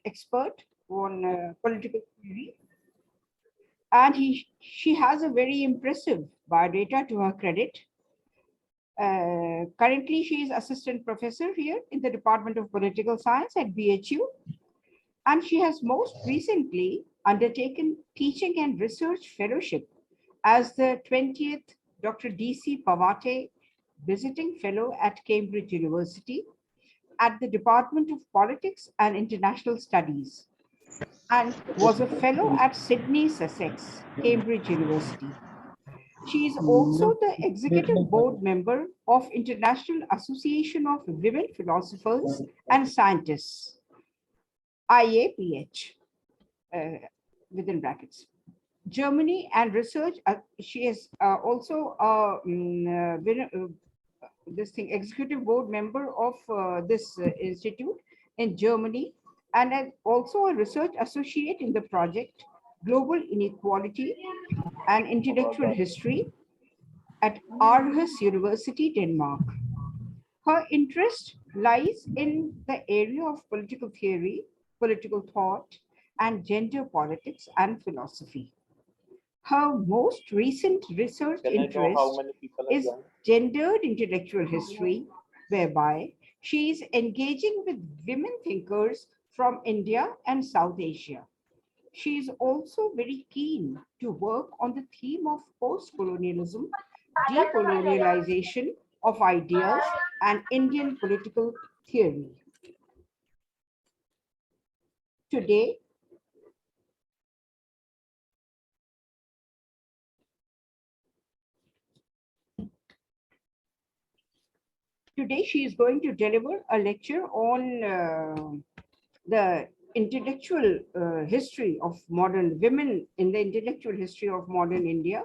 expert on political theory, and she has a very impressive biodata to her credit. Currently, she is assistant professor here in the Department of Political Science at BHU, and she has most recently undertaken teaching and research fellowship as the 20th Dr. D.C. Pawate Visiting Fellow at Cambridge University at the Department of Politics and International Studies, and was a fellow at Sydney, Sussex, Cambridge University. She is also the executive board member of International Association of Women Philosophers and Scientists, IAPH, within brackets, Germany, and research. She is also executive board member of this institute in Germany, and also a research associate in the project Global Inequality and Intellectual History at Aarhus University, Denmark. Her interest lies in the area of political theory, political thought, and gender politics and philosophy. Her most recent research interest is gendered intellectual history, whereby she is engaging with women thinkers from India and South Asia. She is also very keen to work on the theme of post-colonialism, decolonialization of ideas, and Indian political theory. Today, she is going to deliver a lecture on the intellectual history of modern women in the intellectual history of modern India.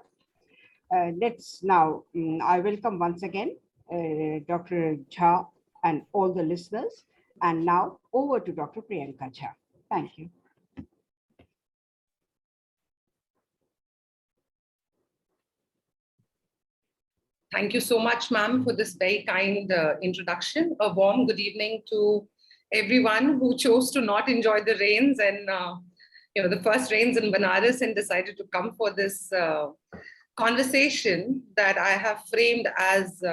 Let's now, I welcome once again Dr. Jha and all the listeners. And now over to Dr. Priyanka Jha. Thank you. Thank you so much, ma'am, for this very kind introduction. A warm good evening to everyone who chose to not enjoy the rains and the first rains in Banaras and decided to come for this conversation that I have framed as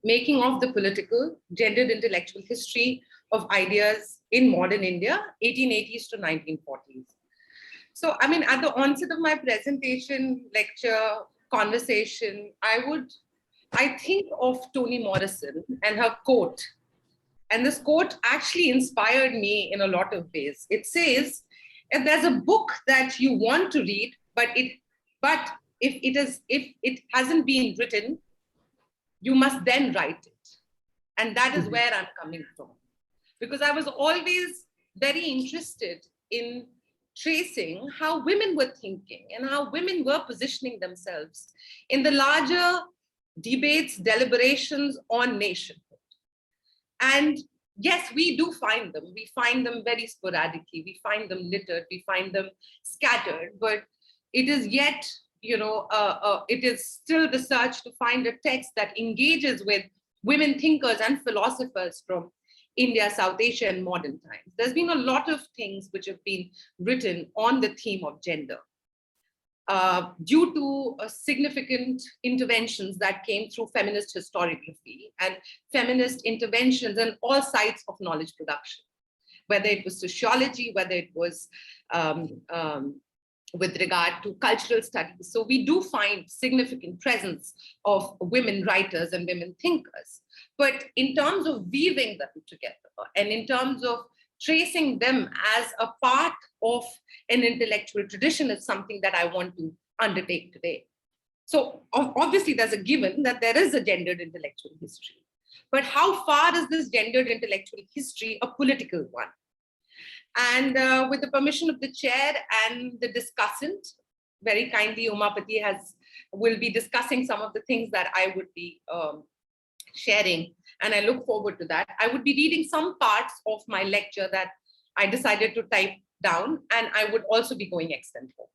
making of the political, gendered intellectual history of ideas in modern India, 1880s to 1940s. So, I mean, at the onset of my presentation, lecture, conversation, I think of Toni Morrison and her quote. And this quote actually inspired me in a lot of ways. It says, if there's a book that you want to read, but if it hasn't been written, you must then write it. And that is where I'm coming from. Because I was always very interested in tracing how women were thinking and how women were positioning themselves in the larger debates, deliberations on nationhood. And yes, we do find them. We find them very sporadically. We find them littered. We find them scattered. But it is yet, it is still the search to find a text that engages with women thinkers and philosophers from India, South Asia, and modern times. There's been a lot of things which have been written on the theme of gender due to significant interventions that came through feminist historiography and feminist interventions in all sides of knowledge production, whether it was sociology, whether it was with regard to cultural studies. So we do find significant presence of women writers and women thinkers. But in terms of weaving them together and in terms of tracing them as a part of an intellectual tradition is something that I want to undertake today. So obviously there's a given that there is a gendered intellectual history. But how far is this gendered intellectual history a political one? And with the permission of the chair and the discussant, very kindly Umapati will be discussing some of the things that I would be sharing, and I look forward to that. I would be reading some parts of my lecture that I decided to type down, and I would also be going extempore.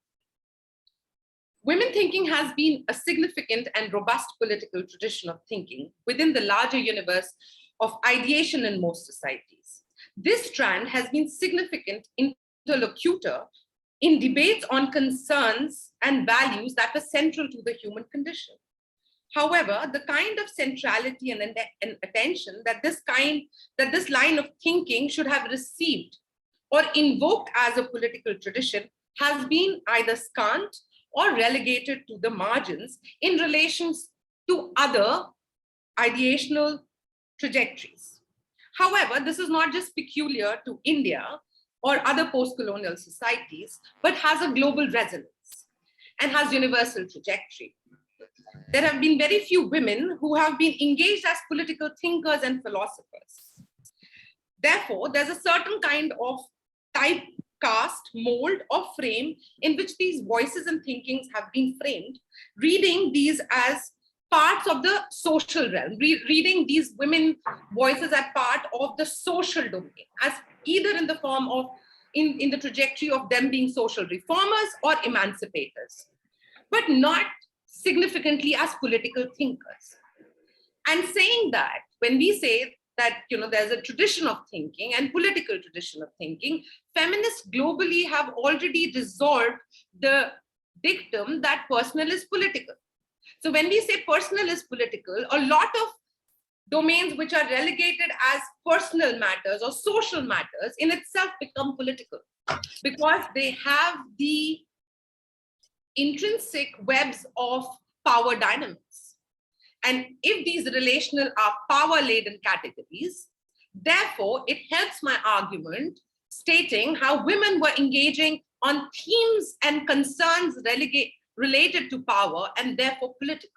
Women thinking has been a significant and robust political tradition of thinking within the larger universe of ideation in most societies. This strand has been significant interlocutor in debates on concerns and values that were central to the human condition. However, the kind of centrality and attention that this line of thinking should have received or invoked as a political tradition has been either scant or relegated to the margins in relation to other ideational trajectories. However, this is not just peculiar to India or other post-colonial societies, but has a global resonance and has universal trajectory. There have been very few women who have been engaged as political thinkers and philosophers. Therefore, there's a certain kind of typecast, mold, or frame in which these voices and thinkings have been framed, reading these as parts of the social realm, reading these women voices as part of the social domain, as either in the form of, in the trajectory of them being social reformers or emancipators, but not significantly as political thinkers. And saying that, when we say that there's a tradition of thinking and political tradition of thinking, feminists globally have already resolved the dictum that personal is political. So when we say personal is political, a lot of domains which are relegated as personal matters or social matters in itself become political, because they have the intrinsic webs of power dynamics. And if these relational are power-laden categories, therefore it helps my argument stating how women were engaging on themes and concerns related to power and therefore political.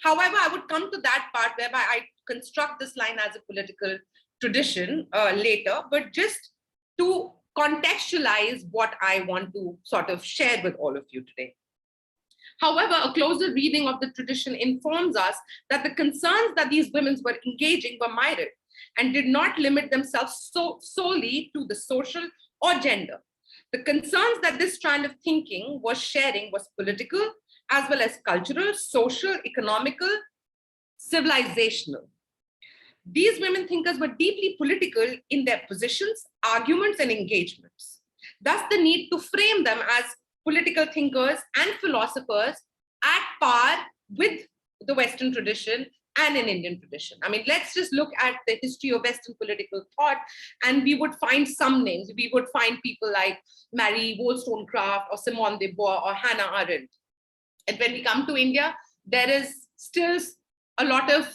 However, I would come to that part whereby I construct this line as a political tradition later, but just to contextualize what I want to sort of share with all of you today. However, a closer reading of the tradition informs us that the concerns that these women were engaging were myriad and did not limit themselves solely to the social or gender. The concerns that this strand of thinking was sharing was political, as well as cultural, social, economical, civilizational. These women thinkers were deeply political in their positions, arguments, and engagements. Thus, the need to frame them as political thinkers and philosophers at par with the Western tradition and an Indian tradition. I mean, let's just look at the history of Western political thought, and we would find some names. We would find people like Mary Wollstonecraft or Simone de Beauvoir or Hannah Arendt. And when we come to India, there is still a lot of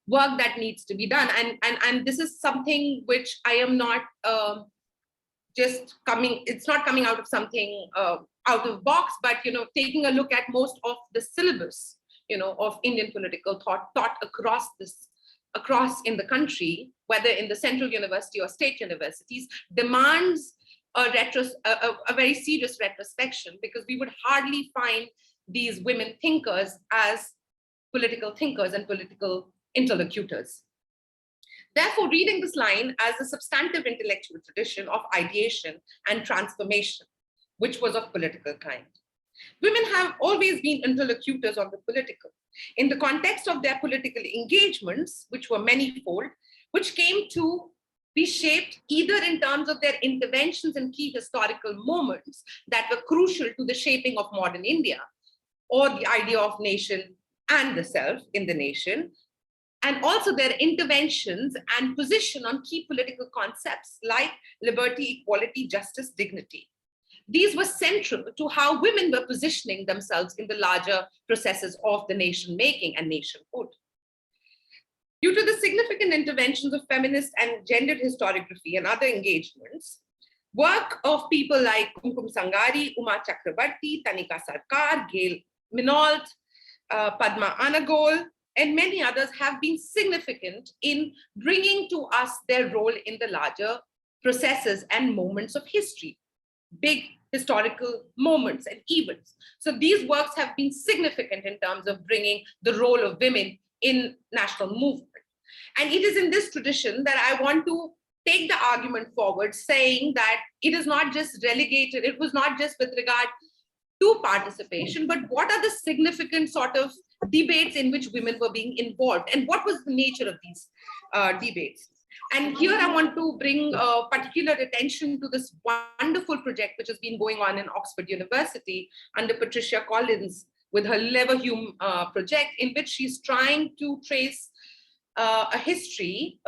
work that needs to be done. And this is something which I am not it's not coming out of something out of box, but taking a look at most of the syllabus of Indian political thought taught across in the country, whether in the central university or state universities, demands a very serious retrospection, because we would hardly find these women thinkers as political thinkers and political interlocutors. Therefore, reading this line as a substantive intellectual tradition of ideation and transformation, which was of political kind. Women have always been interlocutors of the political, in the context of their political engagements, which were manifold, which came to be shaped either in terms of their interventions in key historical moments that were crucial to the shaping of modern India, or the idea of nation and the self in the nation, and also their interventions and position on key political concepts like liberty, equality, justice, dignity. These were central to how women were positioning themselves in the larger processes of the nation making and nationhood. Due to the significant interventions of feminist and gendered historiography and other engagements, work of people like Kumkum Sangari, Uma Chakrabarti, Tanika Sarkar, Gail Minault, Padma Anagol, and many others have been significant in bringing to us their role in the larger processes and moments of history, big historical moments and events. So these works have been significant in terms of bringing the role of women in national movement. And it is in this tradition that I want to take the argument forward, saying that it is not just relegated, it was not just with regard to participation, but what are the significant sort of debates in which women were being involved, and what was the nature of these debates. And here I want to bring particular attention to this wonderful project which has been going on in Oxford University under Patricia Collins with her Leverhulme project, in which she's trying to trace a history,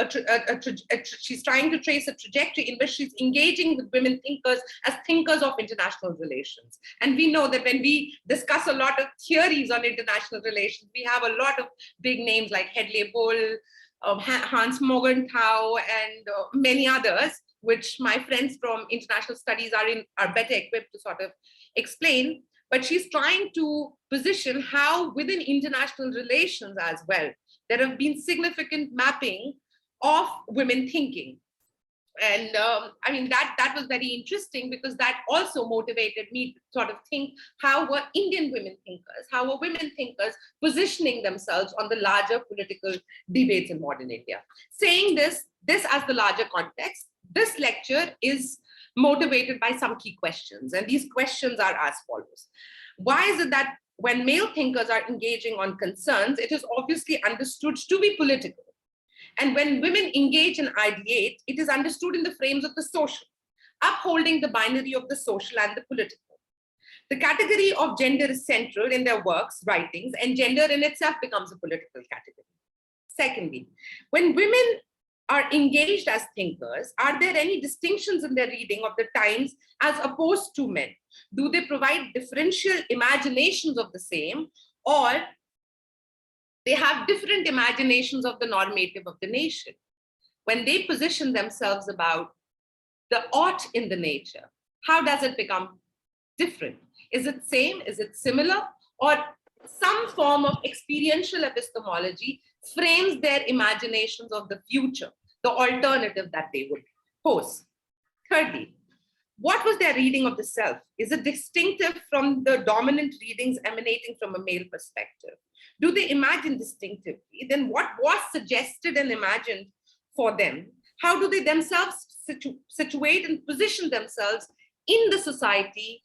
she's trying to trace a trajectory in which she's engaging with women thinkers as thinkers of international relations. And we know that when we discuss a lot of theories on international relations, we have a lot of big names like Hedley Bull, Hans Morgenthau, and many others, which my friends from international studies are better equipped to sort of explain. But she's trying to position how within international relations as well, there have been significant mapping of women thinking. And I mean, that was very interesting, because that also motivated me to sort of think, how were Indian women thinkers, how were women thinkers positioning themselves on the larger political debates in modern India? Saying this as the larger context, this lecture is motivated by some key questions. And these questions are as follows. Why is it that when male thinkers are engaging on concerns, it is obviously understood to be political? And when women engage and ideate, it is understood in the frames of the social, upholding the binary of the social and the political. The category of gender is central in their works, writings, and gender in itself becomes a political category. Secondly, when women are engaged as thinkers, are there any distinctions in their reading of the times as opposed to men? Do they provide differential imaginations of the same, or they have different imaginations of the normative of the nation? When they position themselves about the ought in the nature, how does it become different? Is it same? Is it similar? Or some form of experiential epistemology frames their imaginations of the future, the alternative that they would pose? Thirdly, what was their reading of the self? Is it distinctive from the dominant readings emanating from a male perspective? Do they imagine distinctively? Then what was suggested and imagined for them? How do they themselves situate and position themselves in the society,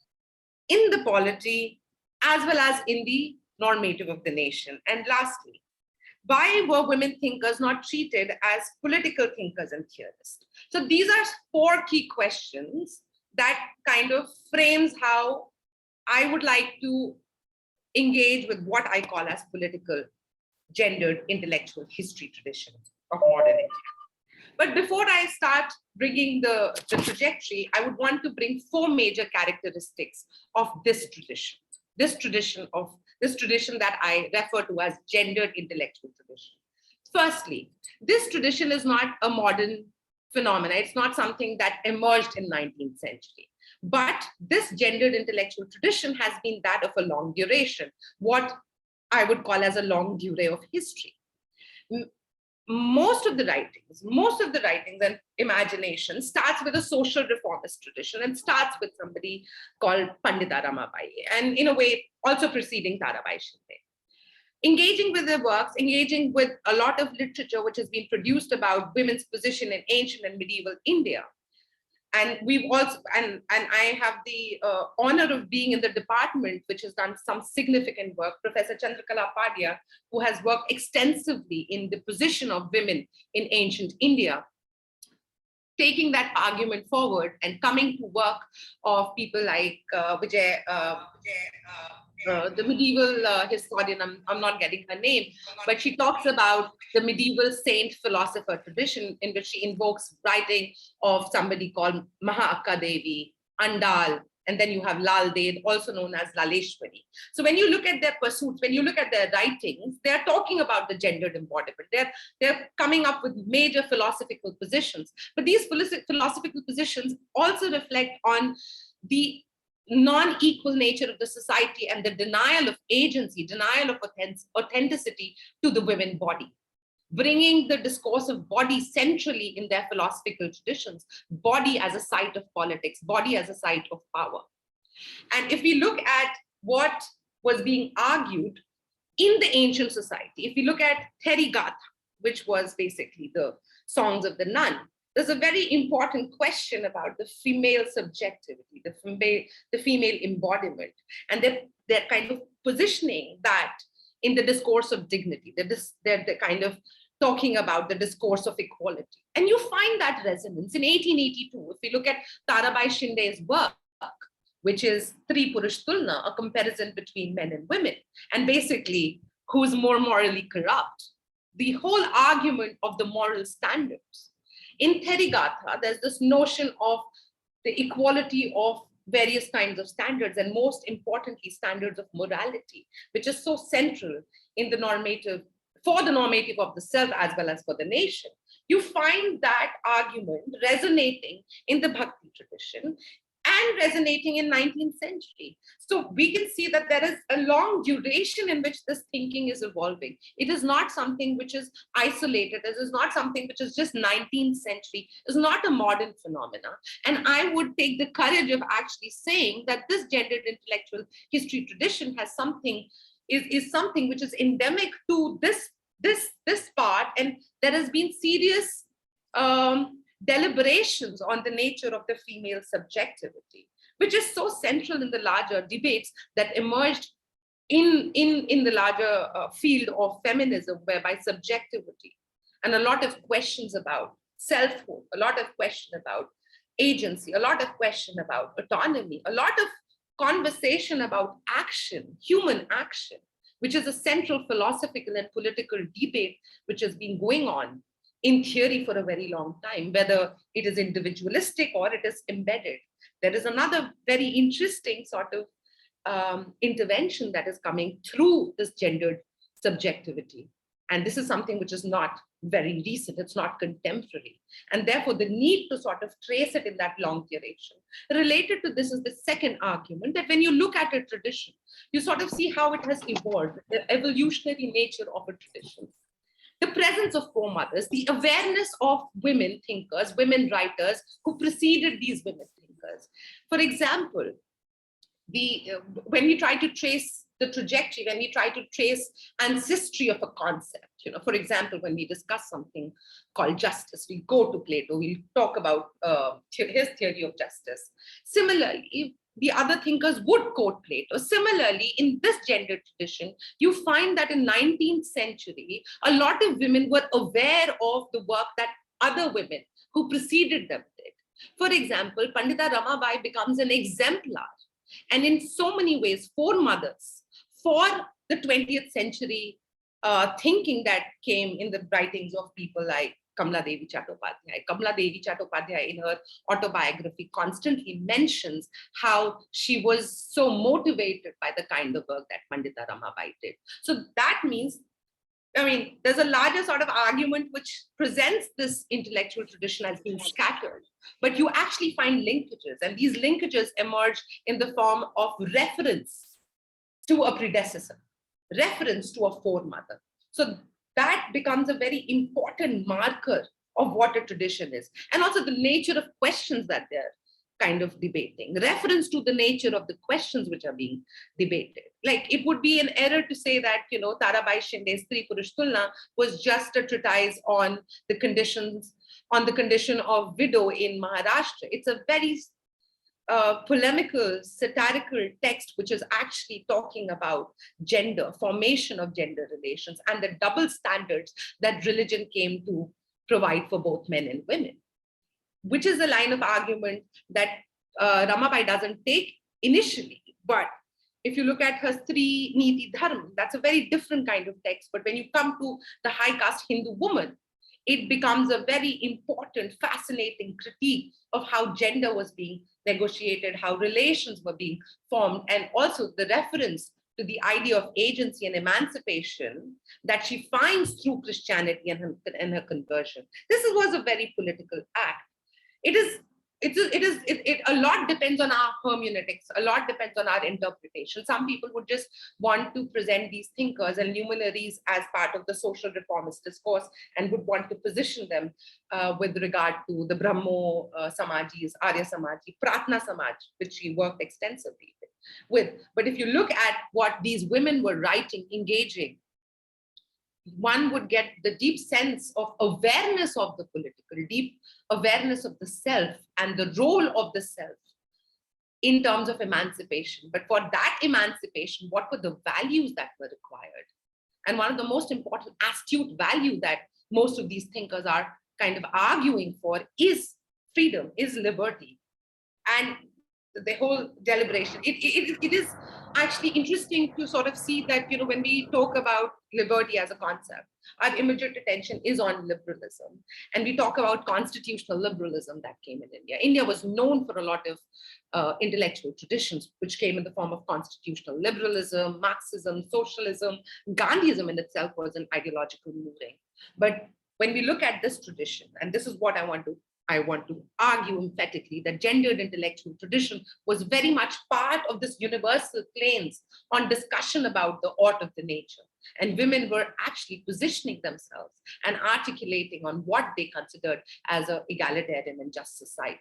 in the polity, as well as in the normative of the nation? And lastly, why were women thinkers not treated as political thinkers and theorists? So these are 4 key questions that kind of frames how I would like to engage with what I call as political, gendered, intellectual history traditions of modern India. But before I start bringing the trajectory, I would want to bring 4 major characteristics of this tradition that I refer to as gendered intellectual tradition. Firstly, this tradition is not a modern phenomenon. It's not something that emerged in 19th century. But this gendered intellectual tradition has been that of a long duration, what I would call as a long durée of history. Most of the writings and imagination starts with a social reformist tradition and starts with somebody called Pandita Ramabai, and in a way also preceding Tarabai Shinde. Engaging with their works, engaging with a lot of literature which has been produced about women's position in ancient and medieval India. And we've also, and I have the honor of being in the department which has done some significant work, Professor Chandrakala Padya, who has worked extensively in the position of women in ancient India, taking that argument forward and coming to work of people like the medieval historian, I'm not getting her name, but she talks about the medieval saint philosopher tradition in which she invokes writing of somebody called Maha Devi, Andal, and then you have Lal Ded, also known as Laleshwari. So when you look at their pursuits, when you look at their writings, they're talking about the gendered embodiment. They're coming up with major philosophical positions. But these philosophical positions also reflect on the non-equal nature of the society and the denial of agency, denial of authenticity to the women body, bringing the discourse of body centrally in their philosophical traditions, body as a site of politics, body as a site of power. And if we look at what was being argued in the ancient society, if we look at Therigatha, which was basically the songs of the nun, there's a very important question about the female subjectivity, the female embodiment, and they're kind of positioning that in the discourse of dignity. They're kind of talking about the discourse of equality. And you find that resonance in 1882. If we look at Tarabai Shinde's work, which is Tri Purush Tulna, a comparison between men and women, and basically who's more morally corrupt, the whole argument of the moral standards. In Therigatha, there's this notion of the equality of various kinds of standards, and most importantly, standards of morality, which is so central in the normative, for the normative of the self as well as for the nation. You find that argument resonating in the Bhakti tradition and resonating in 19th century. So we can see that there is a long duration in which this thinking is evolving. It is not something which is isolated. This is not something which is just 19th century. It's not a modern phenomena. And I would take the courage of actually saying that this gendered intellectual history tradition has something, is something which is endemic to this part, and there has been serious deliberations on the nature of the female subjectivity, which is so central in the larger debates that emerged in the larger field of feminism, whereby subjectivity and a lot of questions about selfhood, a lot of question about agency, a lot of question about autonomy, a lot of conversation about action, human action, which is a central philosophical and political debate which has been going on in theory for a very long time, whether it is individualistic or it is embedded. There is another very interesting sort of intervention that is coming through this gendered subjectivity. And this is something which is not very recent, it's not contemporary. And therefore the need to sort of trace it in that long duration. Related to this is the second argument, that when you look at a tradition, you sort of see how it has evolved, the evolutionary nature of a tradition. The presence of foremothers, the awareness of women thinkers, women writers who preceded these women thinkers. For example, when we try to trace the trajectory, when we try to trace ancestry of a concept, for example, when we discuss something called justice, we go to Plato, we talk about his theory of justice. Similarly, the other thinkers would quote Plato. Similarly, in this gender tradition, you find that in 19th century, a lot of women were aware of the work that other women who preceded them did. For example, Pandita Ramabai becomes an exemplar, and in so many ways, foremothers for the 20th century thinking that came in the writings of people like Kamala Devi Chattopadhyay. Kamala Devi Chattopadhyay in her autobiography constantly mentions how she was so motivated by the kind of work that Pandita Ramabai did. So that means, there's a larger sort of argument which presents this intellectual tradition as being scattered, but you actually find linkages, and these linkages emerge in the form of reference to a predecessor, reference to a foremother. So that becomes a very important marker of what a tradition is, and also the nature of questions that they're kind of debating, reference to the nature of the questions which are being debated. Like, it would be an error to say that, Tarabai Shinde's Tri Purush Tulna was just a treatise on the condition of widow in Maharashtra. It's a very polemical, satirical text, which is actually talking about gender, formation of gender relations, and the double standards that religion came to provide for both men and women, which is a line of argument that Ramabai doesn't take initially. But if you look at her Stri Niti Dharma, that's a very different kind of text. But when you come to the high caste Hindu woman, it becomes a very important, fascinating critique of how gender was being negotiated, how relations were being formed, and also the reference to the idea of agency and emancipation that she finds through Christianity and her conversion. This was a very political act. A lot depends on our hermeneutics, a lot depends on our interpretation. Some people would just want to present these thinkers and luminaries as part of the social reformist discourse and would want to position them with regard to the Brahmo Samajis, Arya Samaji, Pratna Samaj, which she worked extensively with. But if you look at what these women were writing, engaging, one would get the deep sense of awareness of the political, deep awareness of the self and the role of the self in terms of emancipation. But for that emancipation, what were the values that were required? And one of the most important astute value that most of these thinkers are kind of arguing for is freedom, is liberty. And the whole deliberation, it is actually interesting to sort of see that, when we talk about liberty as a concept, our immediate attention is on liberalism. And we talk about constitutional liberalism that came in India. India was known for a lot of intellectual traditions, which came in the form of constitutional liberalism, Marxism, socialism. Gandhism in itself was an ideological movement. But when we look at this tradition, and this is what I want to argue emphatically, that gendered intellectual tradition was very much part of this universal planes on discussion about the ought of the nature. And women were actually positioning themselves and articulating on what they considered as an egalitarian and just society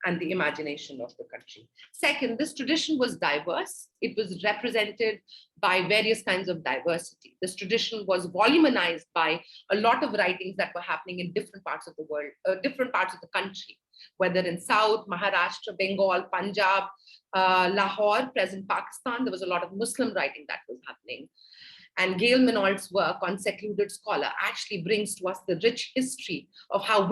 and the imagination of the country. Second, this tradition was diverse. It was represented by various kinds of diversity. This tradition was voluminized by a lot of writings that were happening in different parts of the world, different parts of the country, whether in South, Maharashtra, Bengal, Punjab, Lahore, present Pakistan. There was a lot of Muslim writing that was happening. And Gail Minault's work on Secluded Scholar actually brings to us the rich history of how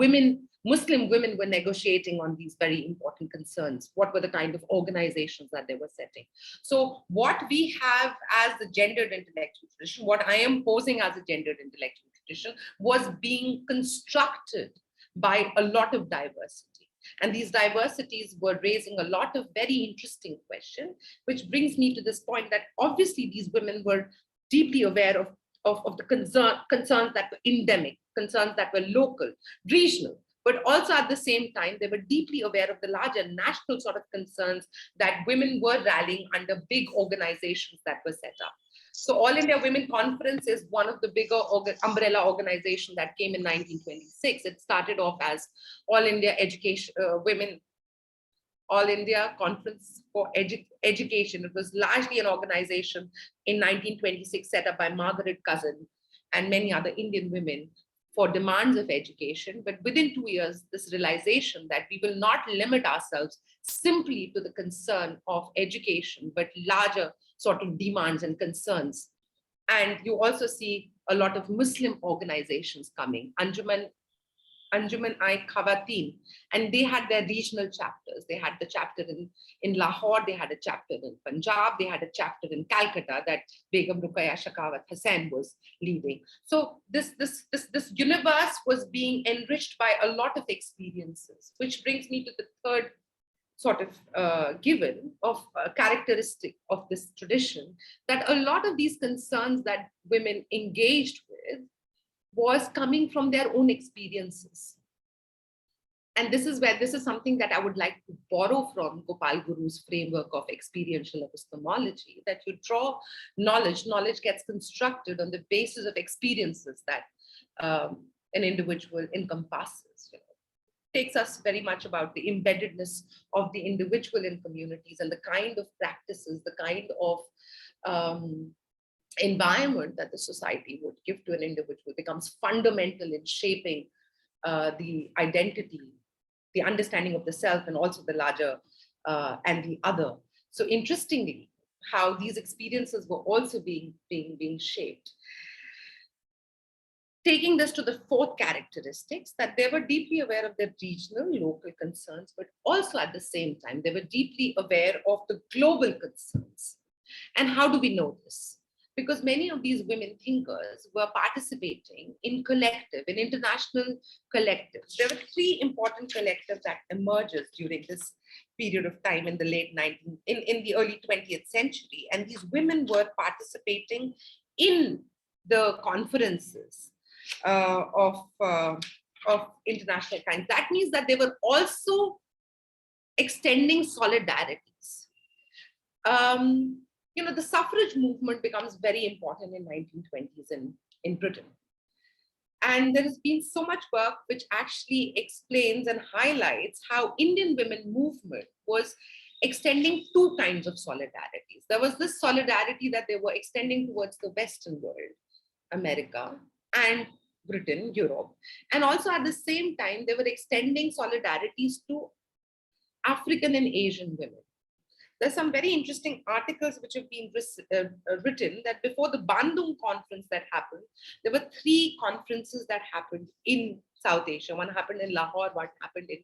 Muslim women were negotiating on these very important concerns. What were the kind of organizations that they were setting? So what we have as the gendered intellectual tradition, what I am posing as a gendered intellectual tradition, was being constructed by a lot of diversity. And these diversities were raising a lot of very interesting questions, which brings me to this point that obviously these women were deeply aware of the concerns that were endemic, concerns that were local, regional, but also at the same time, they were deeply aware of the larger national sort of concerns that women were rallying under big organizations that were set up. So All India Women Conference is one of the bigger umbrella organizations that came in 1926. It started off as All India All India Conference for Education. It was largely an organization in 1926 set up by Margaret Cousin and many other Indian women for demands of education. But within 2 years, this realization that we will not limit ourselves simply to the concern of education, but larger sort of demands and concerns. And you also see a lot of Muslim organizations coming, Anjuman-i-Khawateen, and they had their regional chapters. They had the chapter in Lahore, they had a chapter in Punjab, they had a chapter in Calcutta that Begum Ruqayya Shakawat Hussain was leading. So this universe was being enriched by a lot of experiences, which brings me to the third sort of given of characteristic of this tradition, that a lot of these concerns that women engaged with was coming from their own experiences. And this is something that I would like to borrow from Gopal Guru's framework of experiential epistemology, that you draw knowledge gets constructed on the basis of experiences that an individual encompasses. Takes us very much about the embeddedness of the individual in communities and the kind of practices, the kind of environment that the society would give to an individual becomes fundamental in shaping the identity, the understanding of the self, and also the larger and the other. So interestingly, how these experiences were also being shaped. Taking this to the fourth characteristics, that they were deeply aware of their regional, local concerns, but also at the same time, they were deeply aware of the global concerns. And how do we know this? Because many of these women thinkers were participating in international collectives. There were three important collectives that emerged during this period of time in the early 20th century. And these women were participating in the conferences of international kinds. That means that they were also extending solidarities. The suffrage movement becomes very important in 1920s in Britain. And there has been so much work which actually explains and highlights how Indian women movement was extending two kinds of solidarities. There was this solidarity that they were extending towards the Western world, America, and Britain, Europe. And also at the same time, they were extending solidarities to African and Asian women. There's some very interesting articles which have been written that before the Bandung conference that happened, there were 3 conferences that happened in South Asia. One happened in Lahore, one happened in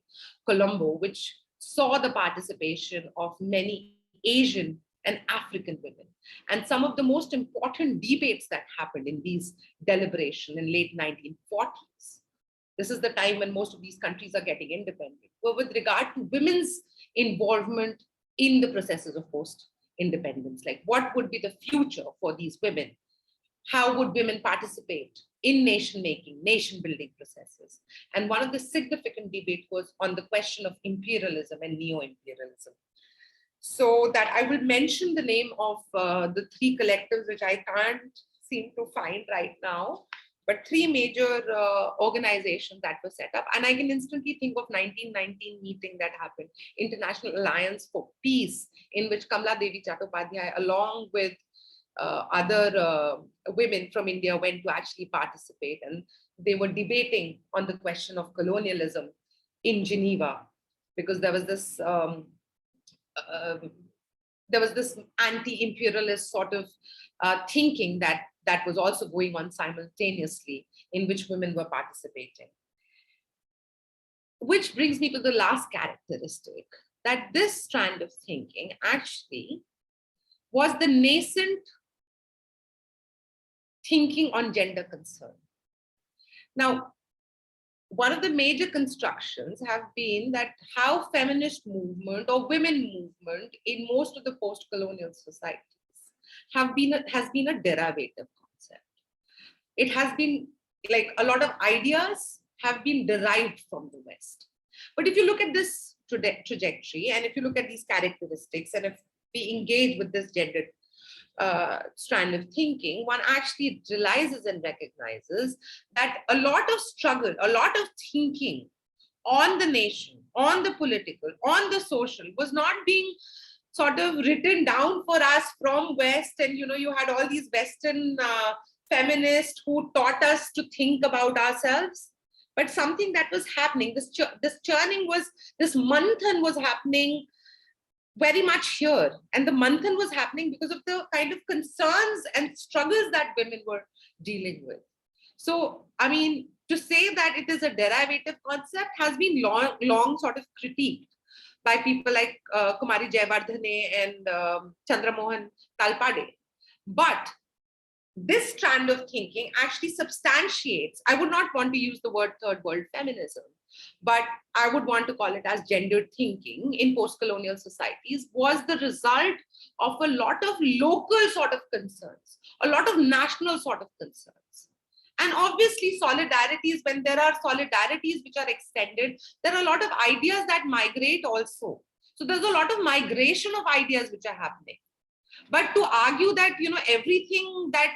Colombo, which saw the participation of many Asian and African women. And some of the most important debates that happened in these deliberations in late 1940s. This is the time when most of these countries are getting independent, were with regard to women's involvement in the processes of post-independence. Like, what would be the future for these women? How would women participate in nation-making, nation-building processes? And one of the significant debates was on the question of imperialism and neo-imperialism. So that I will mention the name of the 3 collectives, which I can't seem to find right now, but 3 major organizations that were set up. And I can instantly think of 1919 meeting that happened, International Alliance for Peace, in which Kamala Devi Chattopadhyay, along with other women from India, went to actually participate. And they were debating on the question of colonialism in Geneva, because there was this anti-imperialist sort of thinking that was also going on simultaneously, in which women were participating. Which brings me to the last characteristic, that this strand of thinking actually was the nascent thinking on gender concern. Now, one of the major constructions have been that how feminist movement or women movement in most of the post-colonial societies has been a derivative concept. It has been like a lot of ideas have been derived from the West. But if you look at this trajectory, and if you look at these characteristics, and if we engage with this gendered strand of thinking, one actually realizes and recognizes that a lot of struggle, a lot of thinking on the nation, on the political, on the social was not being sort of written down for us from West. And, you know, you had all these Western feminists who taught us to think about ourselves. But something that was happening, this churning was, this manthan was happening very much here. And the manthan was happening because of the kind of concerns and struggles that women were dealing with. So, I mean, to say that it is a derivative concept has been long sort of critiqued by people like Kumari Jayawardene and Chandramohan Talpade. But this strand of thinking actually substantiates, I would not want to use the word third world feminism, but I would want to call it as gendered thinking in post-colonial societies, was the result of a lot of local sort of concerns, a lot of national sort of concerns. And obviously solidarities, when there are solidarities which are extended, there are a lot of ideas that migrate also. So there's a lot of migration of ideas which are happening. But to argue that, you know, everything that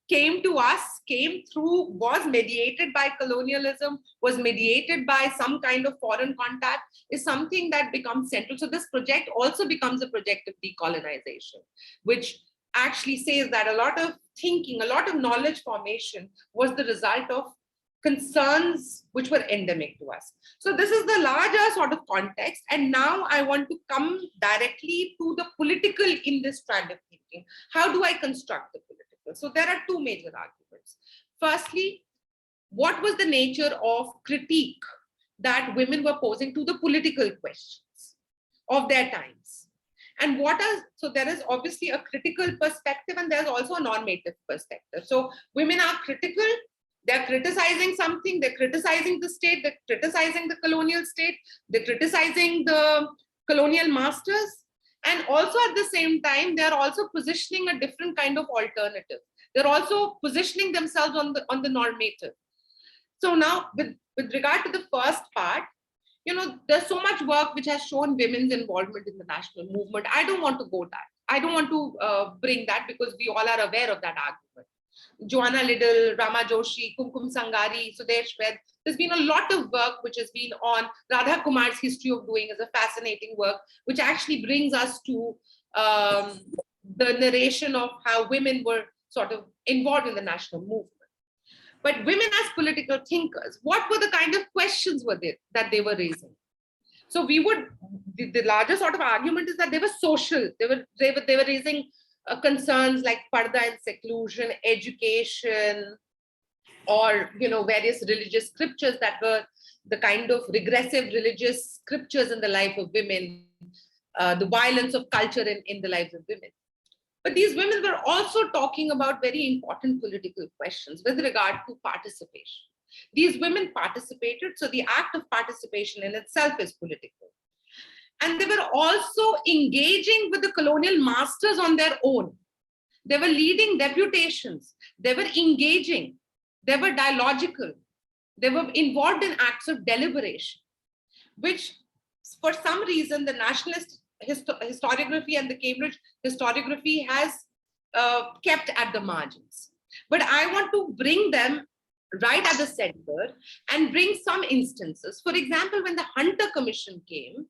came to us, came through, was mediated by colonialism, was mediated by some kind of foreign contact, is something that becomes central. So this project also becomes a project of decolonization, which actually says that a lot of thinking, a lot of knowledge formation was the result of concerns which were endemic to us. So this is the larger sort of context. And now I want to come directly to the political in this strand of thinking. How do I construct the political? So there are 2 major arguments. Firstly, what was the nature of critique that women were posing to the political questions of their times? And so there is obviously a critical perspective, and there's also a normative perspective. So women are critical, they're criticizing something, they're criticizing the state, they're criticizing the colonial state, they're criticizing the colonial masters. And also at the same time, they're also positioning a different kind of alternative. They're also positioning themselves on the normative. So now with regard to the first part, you know, there's so much work which has shown women's involvement in the national movement. I don't want to go that. I don't want to bring that, because we all are aware of that argument. Joanna Liddell, Rama Joshi, Kumkum Sangari, Sudesh Ved. There's been a lot of work which has been on Radha Kumar's history of doing, is a fascinating work, which actually brings us to the narration of how women were sort of involved in the national movement. But women as political thinkers, what were the kind of questions that they were raising? So we would, the larger sort of argument is that they were social. They were raising concerns like parda and seclusion, education, or various religious scriptures that were the kind of regressive religious scriptures in the life of women, the violence of culture in the lives of women. But these women were also talking about very important political questions with regard to participation. These women participated, so the act of participation in itself is political. And they were also engaging with the colonial masters on their own. They were leading deputations. They were engaging. They were dialogical. They were involved in acts of deliberation, which for some reason the nationalist historiography and the Cambridge historiography has kept at the margins. But I want to bring them right at the center and bring some instances. For example, when the Hunter Commission came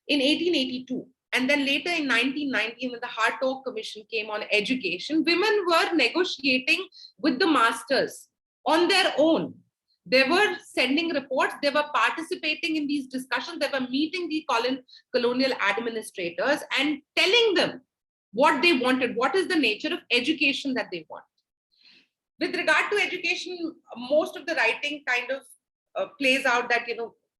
in 1882, and then later in 1919, when the Hartog Commission came on education, women were negotiating with the masters on their own. They were sending reports, they were participating in these discussions, they were meeting the colonial administrators and telling them what they wanted, what is the nature of education that they want. With regard to education, most of the writing kind of plays out that,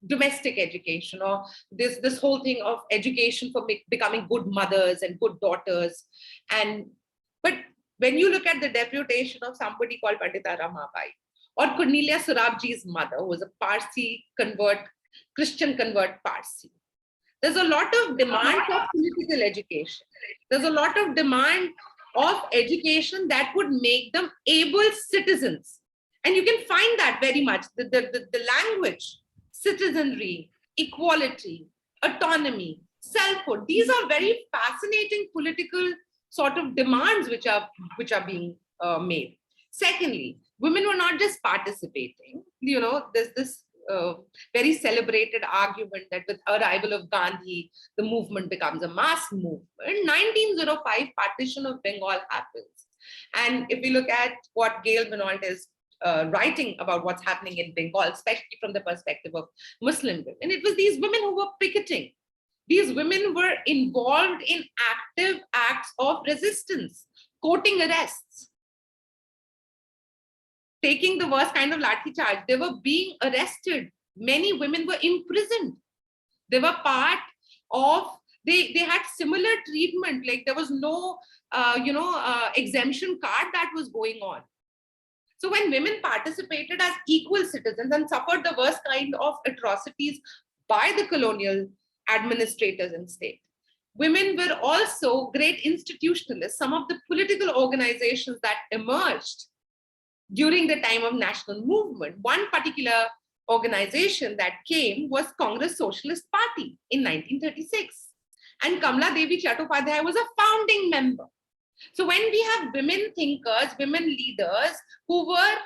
domestic education, or this whole thing of education for becoming good mothers and good daughters. But when you look at the deputation of somebody called Pandita Ramabai, or Cornelia Surabji's mother, who was a Parsi convert, Christian convert Parsi, there's a lot of demand for political education. There's a lot of demand of education that would make them able citizens. And you can find that very much, the language, citizenry, equality, autonomy, selfhood. These are very fascinating political sort of demands which are being made. Secondly, women were not just participating. There's this very celebrated argument that with arrival of Gandhi, the movement becomes a mass movement. 1905, partition of Bengal happens. And if we look at what Gail Benoit is writing about what's happening in Bengal, especially from the perspective of Muslim women, it was these women who were picketing. These women were involved in active acts of resistance, courting arrests, taking the worst kind of lathi charge. They were being arrested. Many women were imprisoned. They were part of, they had similar treatment, like there was no, exemption card that was going on. So when women participated as equal citizens and suffered the worst kind of atrocities by the colonial administrators and state, women were also great institutionalists. Some of the political organizations that emerged during the time of national movement, one particular organization that came was Congress Socialist Party in 1936. And Kamla Devi Chattopadhyay was a founding member. So when we have women thinkers, women leaders who were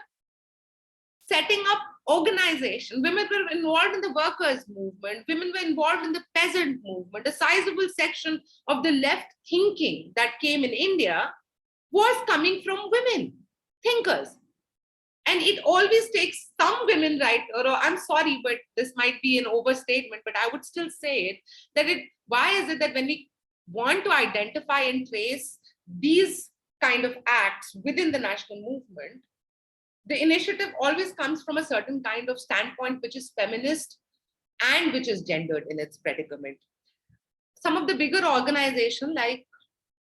setting up organizations, women were involved in the workers' movement, women were involved in the peasant movement, a sizable section of the left thinking that came in India was coming from women thinkers. And it always takes some women, right? Or I'm sorry, but this might be an overstatement, but I would still say it, why is it that when we want to identify and trace these kind of acts within the national movement, the initiative always comes from a certain kind of standpoint, which is feminist and which is gendered in its predicament. Some of the bigger organizations like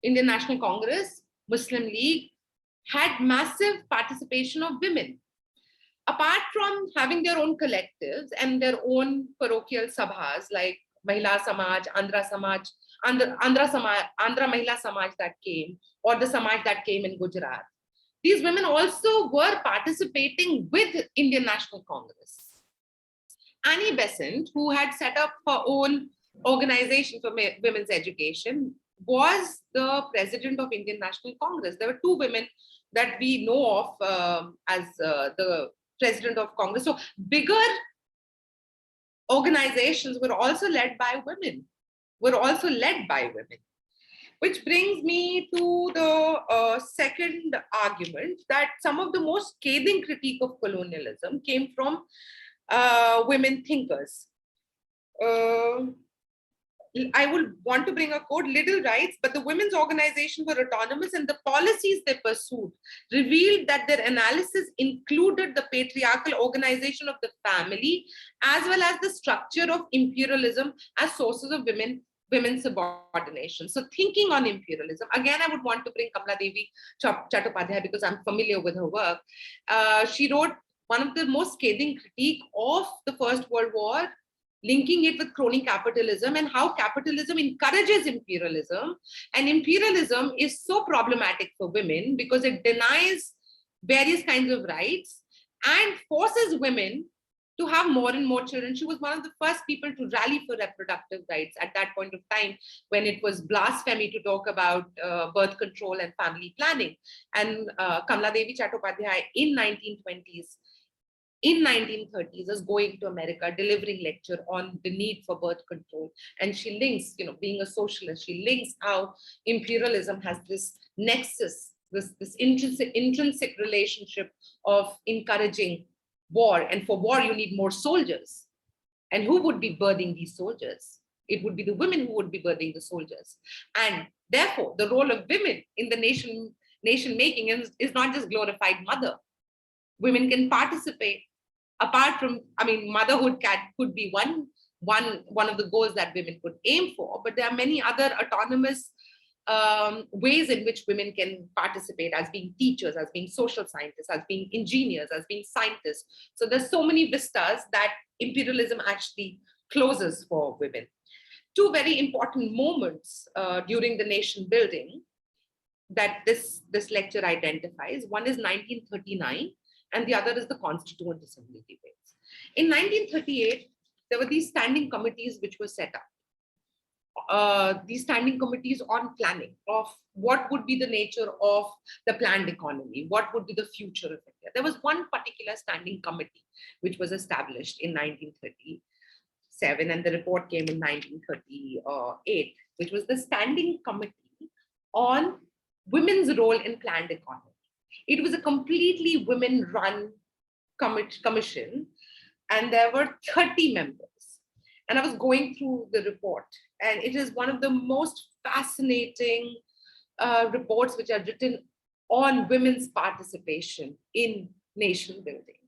Indian National Congress, Muslim League, had massive participation of women. Apart from having their own collectives and their own parochial sabhas like Mahila Samaj, Andhra Mahila Samaj that came, or the Samaj that came in Gujarat, these women also were participating with Indian National Congress. Annie Besant, who had set up her own organization for women's education, was the president of Indian National Congress. There were two women that we know of as the president of Congress. So bigger organizations were also led by women, which brings me to the second argument, that some of the most scathing critique of colonialism came from women thinkers. I would want to bring a quote, little rights, but the women's organization were autonomous and the policies they pursued revealed that their analysis included the patriarchal organization of the family, as well as the structure of imperialism as sources of women's subordination. So thinking on imperialism, again, I would want to bring Kamala Devi Chattopadhyay because I'm familiar with her work. She wrote one of the most scathing critique of the First World War, linking it with crony capitalism and how capitalism encourages imperialism. And imperialism is so problematic for women because it denies various kinds of rights and forces women to have more and more children. She was one of the first people to rally for reproductive rights at that point of time when it was blasphemy to talk about birth control and family planning. And Kamala Devi Chattopadhyay in 1930s is going to America, delivering lecture on the need for birth control. And she links, being a socialist, she links how imperialism has this nexus, this intrinsic relationship of encouraging war. And for war, you need more soldiers. And who would be birthing these soldiers? It would be the women who would be birthing the soldiers. And therefore, the role of women in the nation making is not just glorified mother. Women can participate. Apart from, motherhood could be one of the goals that women could aim for, but there are many other autonomous ways in which women can participate, as being teachers, as being social scientists, as being engineers, as being scientists. So there's so many vistas that imperialism actually closes for women. Two very important moments during the nation building that this lecture identifies. One is 1939, and the other is the Constituent Assembly debates. In 1938, there were these standing committees which were set up. These standing committees on planning of what would be the nature of the planned economy, what would be the future of India. There was one particular standing committee which was established in 1937, and the report came in 1938, which was the Standing Committee on Women's Role in Planned Economy. It was a completely women-run commission, and there were 30 members. And I was going through the report, and it is one of the most fascinating reports which are written on women's participation in nation building.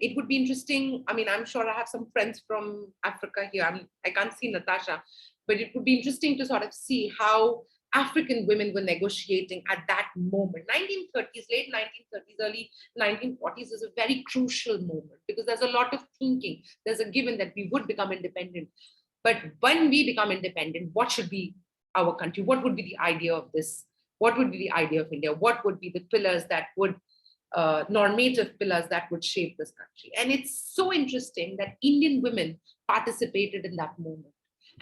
It would be interesting. I'm sure I have some friends from Africa here. I can't see Natasha, but it would be interesting to sort of see how African women were negotiating at that moment. 1930s, late 1930s, early 1940s is a very crucial moment because there's a lot of thinking. There's a given that we would become independent. But when we become independent, what should be our country? What would be the idea of this? What would be the idea of India? What would be the pillars that would, normative pillars that would shape this country? And it's so interesting that Indian women participated in that moment.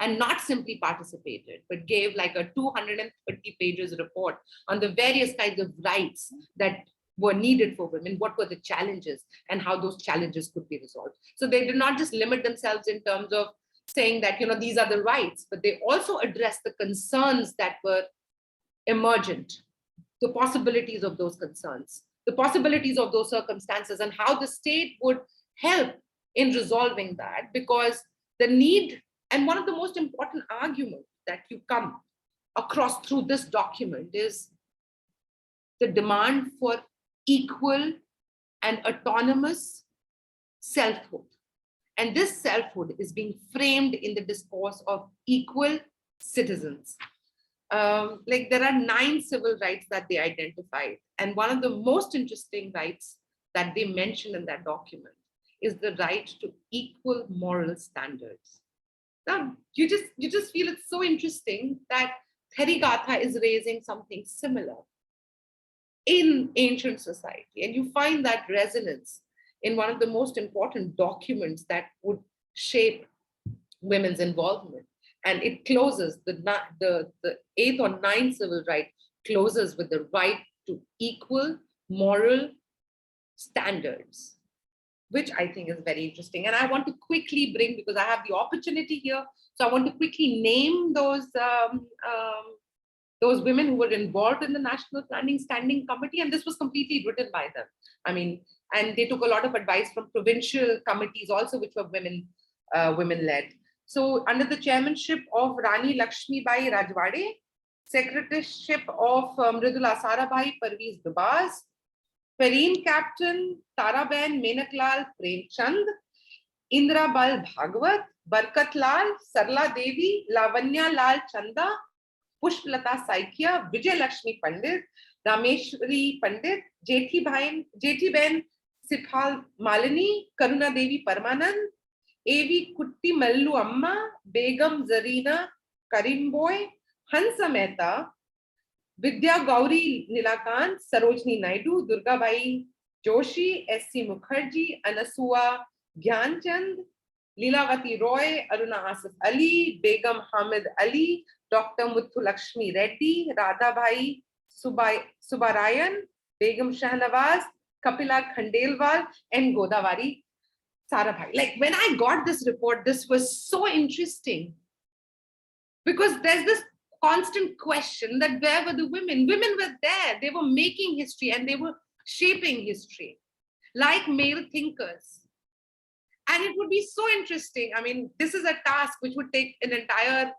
And not simply participated, but gave like a 230 pages report on the various kinds of rights that were needed for women, what were the challenges, and how those challenges could be resolved. So they did not just limit themselves in terms of saying that, these are the rights, but they also addressed the concerns that were emergent, the possibilities of those concerns, the possibilities of those circumstances, and how the state would help in resolving that, because the need. And one of the most important arguments that you come across through this document is the demand for equal and autonomous selfhood. And this selfhood is being framed in the discourse of equal citizens. There are 9 civil rights that they identified. And one of the most interesting rights that they mention in that document is the right to equal moral standards. Now, you just feel it's so interesting that Therigatha is raising something similar in ancient society. And you find that resonance in one of the most important documents that would shape women's involvement. And it closes, the 8th or 9th civil right closes with the right to equal moral standards, which I think is very interesting. And I want to quickly bring, because I have the opportunity here, so I want to quickly name those women who were involved in the National Planning Standing Committee, and this was completely written by them. And they took a lot of advice from provincial committees also, which were women-led. So under the chairmanship of Rani Lakshmi Bai Rajwade, secretaryship of Mridula Sarabhai Parveez Dubas, Perine Captain Taraben Menaklal Premchand, Indra Bal Bhagwat, Barkat Lal, Sarla Devi, Lavanya Lal Chanda, Pushplata Saikia, Vijay Lakshmi Pandit, Rameshwari Pandit, Jethi Ben Siphal Malini, Karuna Devi Parmanand, A.V. Kutti Mallu Amma, Begum Zarina Karimboy, Hansa Mehta, Vidya Gauri Nilakant, Sarojini Naidu, Durga Bai Joshi, S.C. Mukherjee, Anasua Gyanchand, Leelavati Roy, Aruna Asif Ali, Begum Hamid Ali, Dr. Muthu Lakshmi Reddy, Radha Bhai Subarayan, Begum Shahnawaz, Kapila Khandelwal, and Godavari Sarabhai. Like when I got this report, this was so interesting because there's this constant question that where were the women? Women were there. They were making history and they were shaping history like male thinkers. And it would be so interesting. I mean, this is a task which would take an entire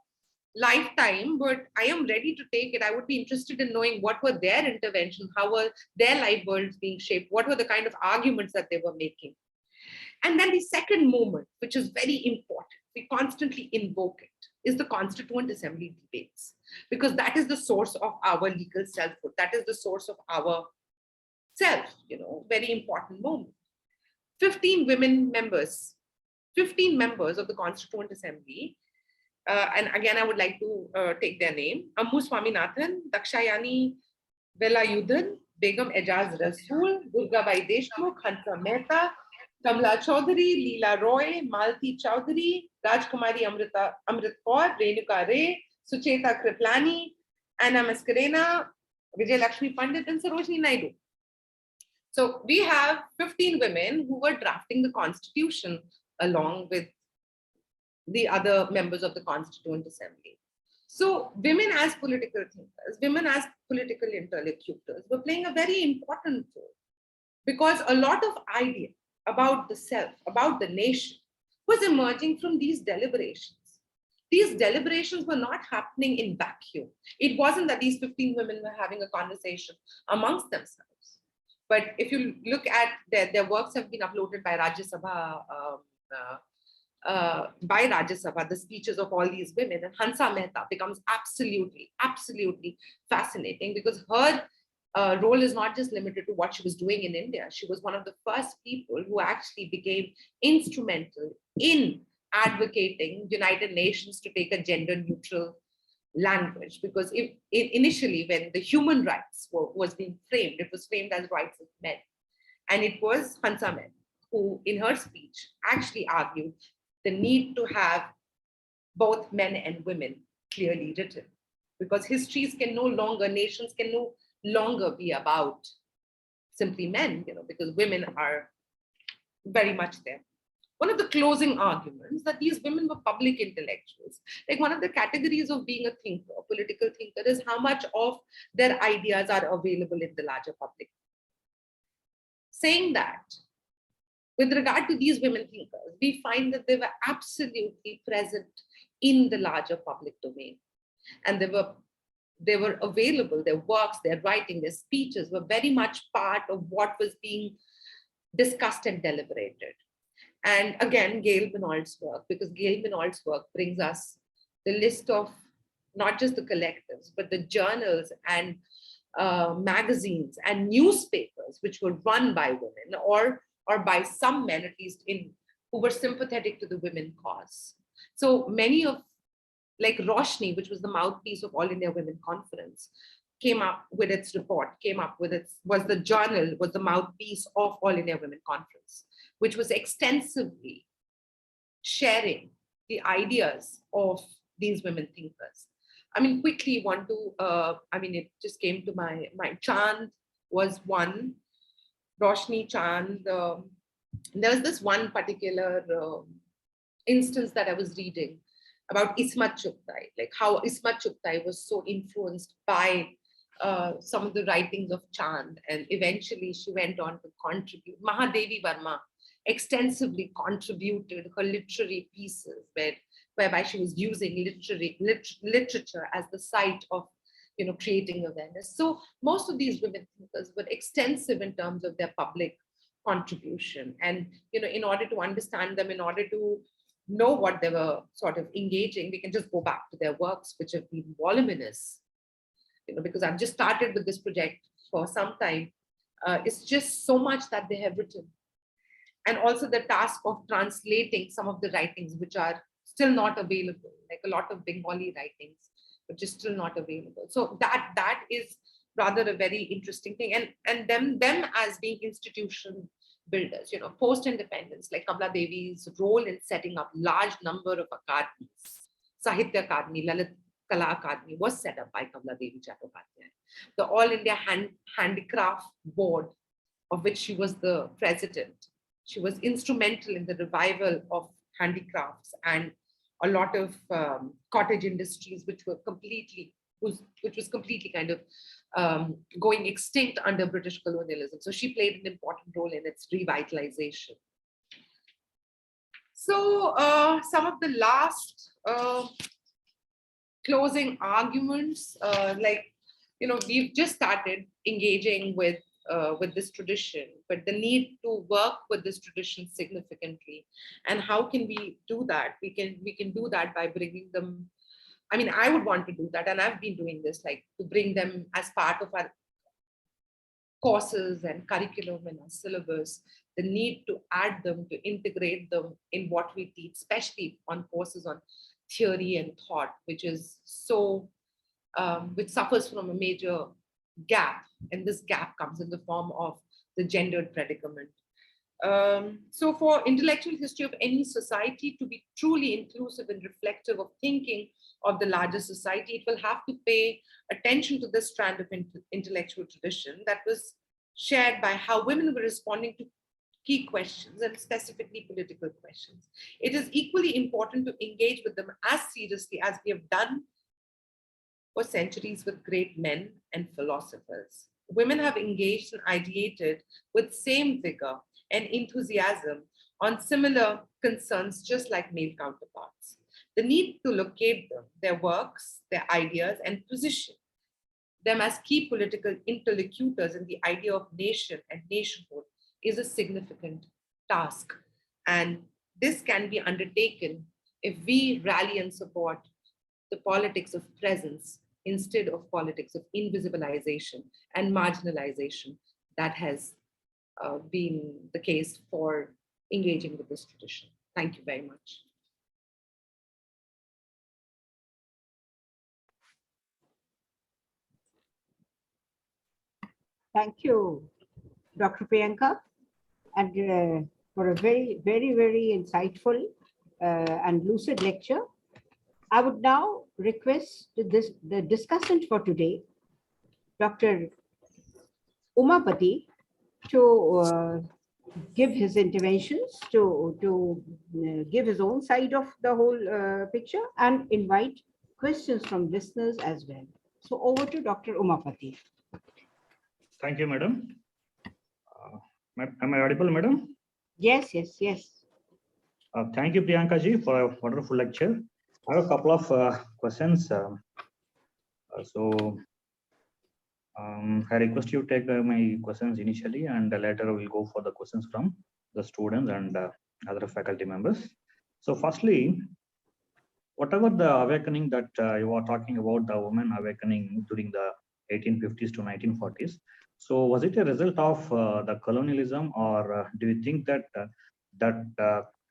lifetime, but I am ready to take it. I would be interested in knowing what were their interventions, how were their life worlds being shaped, what were the kind of arguments that they were making. And then the second moment, which is very important, we constantly invoke it, is the Constituent Assembly debates, because that is the source of our legal selfhood. That is the source of our self, very important moment. 15 women members, 15 members of the Constituent Assembly. And again, I would like to take their name. Ammu Swaminathan, Dakshayani Velayudhan, Begum Ejaz Rasool, Durga Bai Deshmukh, Hansa Mehta, Kamla Chaudhary, Leela Roy, Malti Chaudhary, Rajkumari Amrit Kaur, Renuka Ray, Sucheta Kriplani, Anna Mascarena, Vijay Lakshmi Pandit, and Sarojini Naidu. So we have 15 women who were drafting the constitution along with the other members of the Constituent Assembly. So women as political thinkers, women as political interlocutors were playing a very important role because a lot of idea about the self, about the nation was emerging from these deliberations. These deliberations were not happening in vacuum. It wasn't that these 15 women were having a conversation amongst themselves. But if you look at their works have been uploaded by Rajya Sabha, the speeches of all these women, and Hansa Mehta becomes absolutely fascinating because her role is not just limited to what she was doing in India. She was one of the first people who actually became instrumental in advocating United Nations to take a gender neutral language, because initially when the human rights was being framed, it was framed as rights of men. And it was Hansa Mehta who in her speech actually argued the need to have both men and women clearly written, because histories can no longer, nations can no longer be about simply men, because women are very much there. One of the closing arguments that these women were public intellectuals. Like one of the categories of being a thinker, a political thinker, is how much of their ideas are available in the larger public. Saying that, with regard to these women thinkers, we find that they were absolutely present in the larger public domain. And they were available, their works, their writing, their speeches were very much part of what was being discussed and deliberated. And again, Gail Benoit's work, because Gail Benoit's work brings us the list of not just the collectives, but the journals and magazines and newspapers which were run by women or by some men, at least, who were sympathetic to the women cause. So many of, like Roshni, which was the mouthpiece of All India Women Conference, came up with its report, was the mouthpiece of All India Women Conference, which was extensively sharing the ideas of these women thinkers. I mean, quickly it just came to my mind. Chand was one, Roshni Chand. There was this one particular instance that I was reading about Ismat Chugtai, like how Ismat Chugtai was so influenced by some of the writings of Chand, and eventually she went on to contribute. Mahadevi Verma extensively contributed her literary pieces, whereby she was using literature as the site of creating awareness. So most of these women thinkers were extensive in terms of their public contribution. And in order to understand them, in order to know what they were sort of engaging, we can just go back to their works, which have been voluminous. Because I've just started with this project for some time. It's just so much that they have written. And also the task of translating some of the writings which are still not available, like a lot of Bengali writings, which is still not available. So that is rather a very interesting thing. And them as being institution builders, post-independence, like Kamla Devi's role in setting up large number of academies, Sahitya Akademi, Lalit Kala Akademi was set up by Kamla Devi Chattopadhyay. The All India Handicraft Board, of which she was the president, she was instrumental in the revival of handicrafts and a lot of cottage industries, which was completely kind of going extinct under British colonialism. So she played an important role in its revitalization. So some of the last closing arguments, we've just started engaging with this tradition, but the need to work with this tradition significantly. And how can we do that? We can do that by bringing them. I mean, I would want to do that, and I've been doing this, like to bring them as part of our courses and curriculum and our syllabus. The need to add them, to integrate them in what we teach, especially on courses on theory and thought, which is so, which suffers from a major gap, and this gap comes in the form of the gendered predicament. So for intellectual history of any society to be truly inclusive and reflective of thinking of the larger society, it will have to pay attention to this strand of intellectual tradition that was shared by how women were responding to key questions, and specifically political questions. It is equally important to engage with them as seriously as we have done for centuries with great men and philosophers. Women have engaged and ideated with same vigor and enthusiasm on similar concerns, just like male counterparts. The need to locate them, their works, their ideas, and position them as key political interlocutors in the idea of nation and nationhood is a significant task. And this can be undertaken if we rally and support the politics of presence instead of politics of invisibilization and marginalization that has been the case for engaging with this tradition. Thank you very much. Thank you, Dr. Priyanka, and for a very, very, very insightful and lucid lecture. I would now request the discussant for today, Dr. Umapati, to give his interventions, to give his own side of the whole picture, and invite questions from listeners as well. So over to Dr. Umapati. Thank you, madam. Am I audible, madam? Yes, yes, yes. Thank you, Priyanka ji, for a wonderful lecture. I have a couple of questions. I request you take my questions initially, and later we'll go for the questions from the students and other faculty members. So firstly, whatever the awakening that you are talking about, the women awakening during the 1850s to 1940s, so was it a result of the colonialism, or do you think that that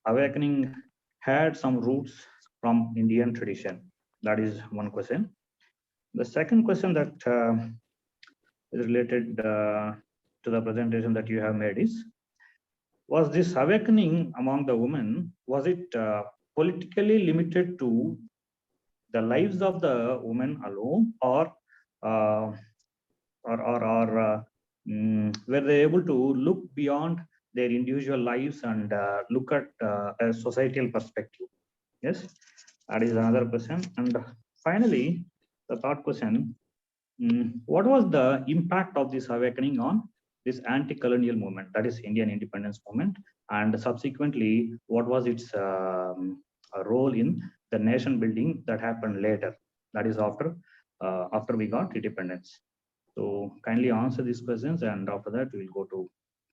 awakening had some roots from Indian tradition? That is one question. The second question that is related to the presentation that you have made is, was this awakening among the women, was it politically limited to the lives of the women alone, or were they able to look beyond their individual lives and look at a societal perspective? Yes, that is another question. And finally, the third question, what was the impact of this awakening on this anti-colonial movement, that is Indian independence movement, and subsequently what was its role in the nation building that happened later, that is after we got independence. So kindly answer these questions, and after that we'll go to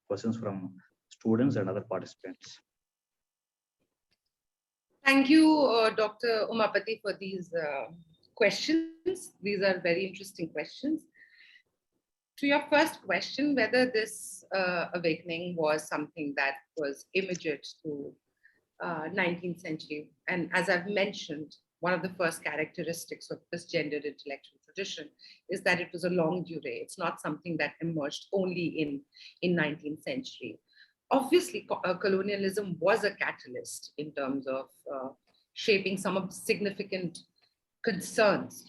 questions from students and other participants. Thank you, Dr. Umapati, for these questions. These are very interesting questions. To your first question, whether this awakening was something that was immediate to 19th century. And as I've mentioned, one of the first characteristics of this gendered intellectual tradition is that it was a longue durée. It's not something that emerged only in 19th century. Obviously, colonialism was a catalyst in terms of shaping some of the significant concerns,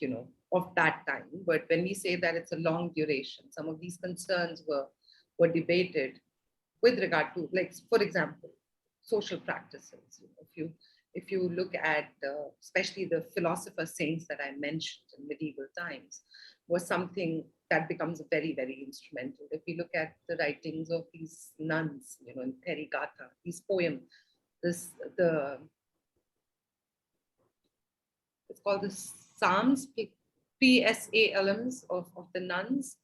of that time. But when we say that it's a long duration, some of these concerns were debated with regard to, like, for example, social practices. If you look at especially the philosopher saints that I mentioned in medieval times, was something that becomes very, very instrumental. If we look at the writings of these nuns, in Therigatha, these poems, it's called the Psalms, PSALMs of the nuns,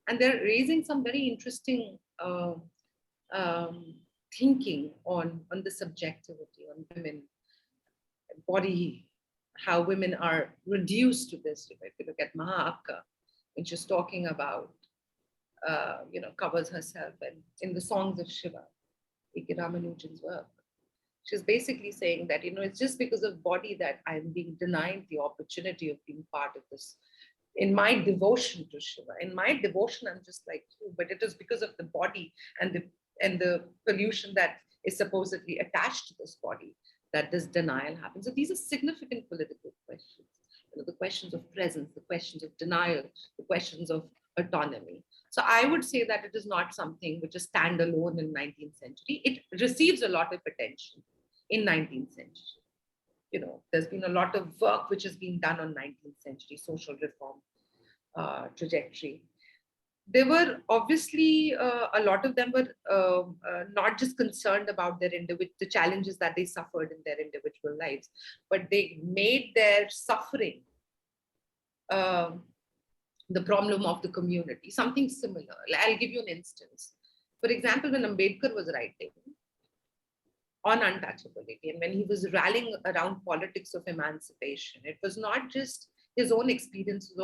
and they're raising some very interesting thinking on the subjectivity, on women, body, how women are reduced to this. If you look at Mahaakka, when she's talking about, covers herself, and in the songs of Shiva, A.K. Ramanujan's work, she's basically saying that, it's just because of body that I'm being denied the opportunity of being part of this. In my devotion to Shiva, in my devotion, I'm just like you, but it is because of the body and the pollution that is supposedly attached to this body that this denial happens. So these are significant political questions. The questions of presence, the questions of denial, the questions of autonomy. So I would say that it is not something which is standalone in 19th century. It receives a lot of attention in 19th century. There's been a lot of work which has been done on 19th century social reform trajectory. There were obviously a lot of them were not just concerned about the challenges that they suffered in their individual lives, but they made their suffering the problem of the community, something similar. I'll give you an instance. For example, when Ambedkar was writing on untouchability, and when he was rallying around politics of emancipation, it was not just his own experiences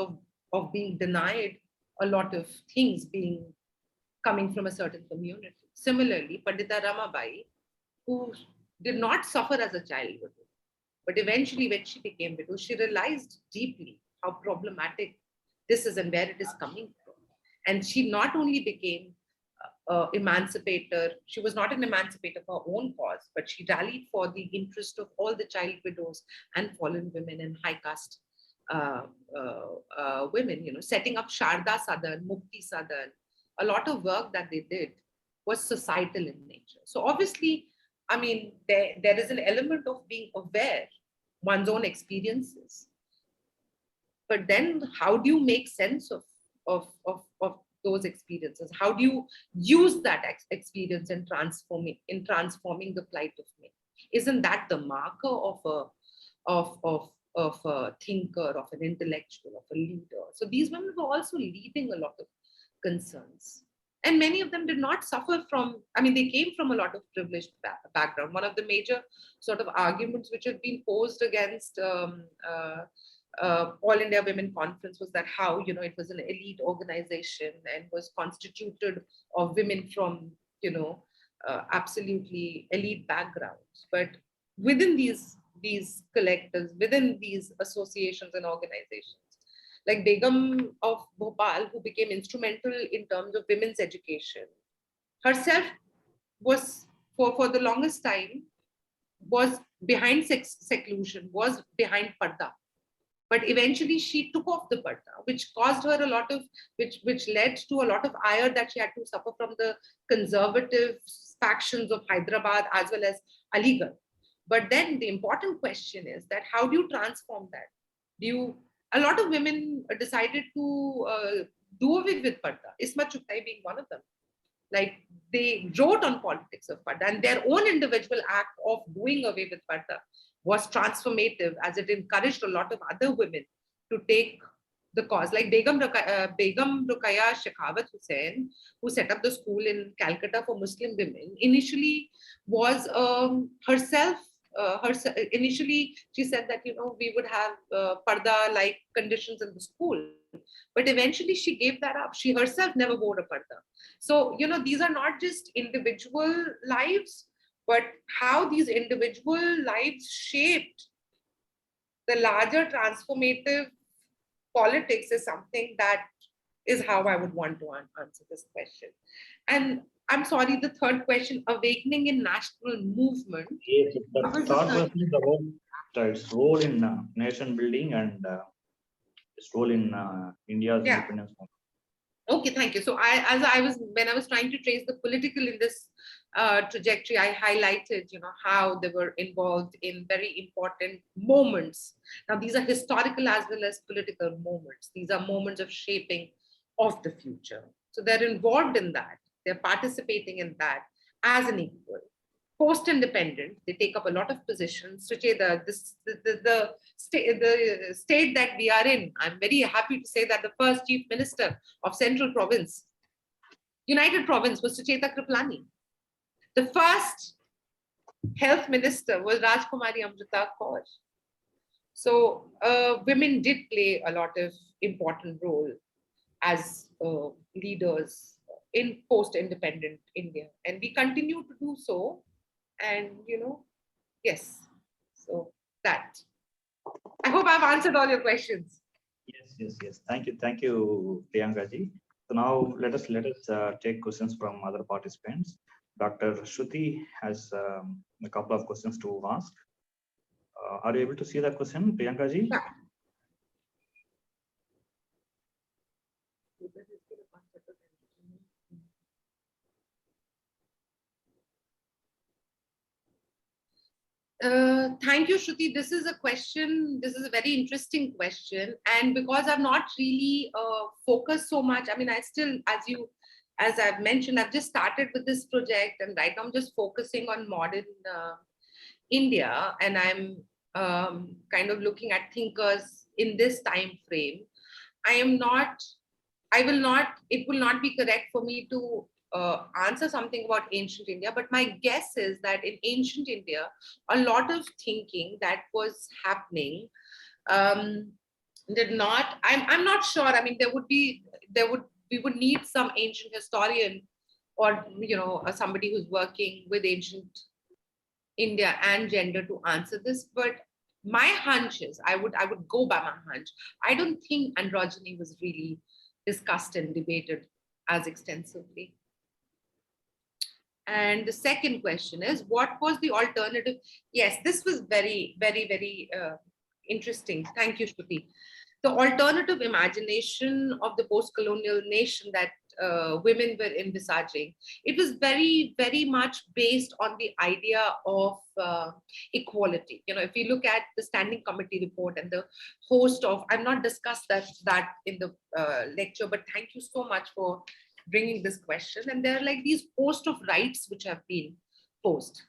of being denied a lot of things coming from a certain community. Similarly, Pandita Ramabai, who did not suffer as a child widow, but eventually when she became widow, she realized deeply how problematic this is and where it is coming from. And she not only became emancipator, she was not an emancipator for her own cause, but she rallied for the interest of all the child widows and fallen women and high caste women, setting up Sharda Sadan, Mukti Sadan. A lot of work that they did was societal in nature. So obviously, there is an element of being aware one's own experiences. But then how do you make sense of those experiences? How do you use that experience in transforming the plight of men? Isn't that the marker of a thinker, of an intellectual, of a leader? So these women were also leading a lot of concerns. And many of them did not suffer from, they came from a lot of privileged background. One of the major sort of arguments which have been posed against All India Women Conference was that how, it was an elite organization and was constituted of women from, absolutely elite backgrounds. But within these collectives, within these associations and organizations, like Begum of Bhopal, who became instrumental in terms of women's education, herself was, for the longest time, was behind seclusion, was behind parda. But eventually she took off the parda, which caused her a lot of, which led to a lot of ire that she had to suffer from the conservative factions of Hyderabad as well as Aligarh. But then the important question is that how do you transform that? A lot of women decided to do away with parda, Isma Chugtai being one of them. Like they wrote on politics of parda, and their own individual act of doing away with parda was transformative, as it encouraged a lot of other women to take the cause. Like Begum Ruqayya Shekhawat Hussain, who set up the school in Calcutta for Muslim women, initially was herself. Initially, she said that we would have parda-like conditions in the school, but eventually she gave that up. She herself never wore a parda. So these are not just individual lives, but how these individual lives shaped the larger transformative politics is something that is how I would want to answer this question. And I'm sorry, the third question, awakening in national movement. Yes, the third question is about its role in nation building and its role in India's independence movement. Okay, thank you. So when I was trying to trace the political in this trajectory, I highlighted, how they were involved in very important moments. Now, these are historical as well as political moments. These are moments of shaping of the future. So they're involved in that. They're participating in that as an equal. Post-independent, they take up a lot of positions. Sucheta, the state that we are in, I'm very happy to say that the first chief minister of Central Province, United Province, was Sucheta Kriplani. The first health minister was Rajkumari Amrita Kaur. So women did play a lot of important role as leaders in post-independent India, and we continue to do so. And yes, so that. I hope I've answered all your questions. Yes. Thank you, Priyanka ji. So now let us take questions from other participants. Dr. Shruti has a couple of questions to ask. Are you able to see that question, Priyanka ji? Yeah. Thank you, Shruti. This is a very interesting question. And because I've not really focused so much, I still, as I've mentioned, I've just started with this project, and right now I'm just focusing on modern India, and I'm kind of looking at thinkers in this time frame. It will not be correct for me to answer something about ancient India, but my guess is that in ancient India, a lot of thinking that was happening did not. I'm not sure. We would need some ancient historian or somebody who's working with ancient India and gender to answer this. But my hunch is, I would go by my hunch. I don't think androgyny was really discussed and debated as extensively. And the second question is, what was the alternative? Yes, this was very, very, very interesting. Thank you, Shruti. The alternative imagination of the post-colonial nation that women were envisaging, it was very, very much based on the idea of equality. If you look at the standing committee report and the host of, I've not discussed that in the lecture, but thank you so much for bringing this question. And there are like these host of rights which have been posed.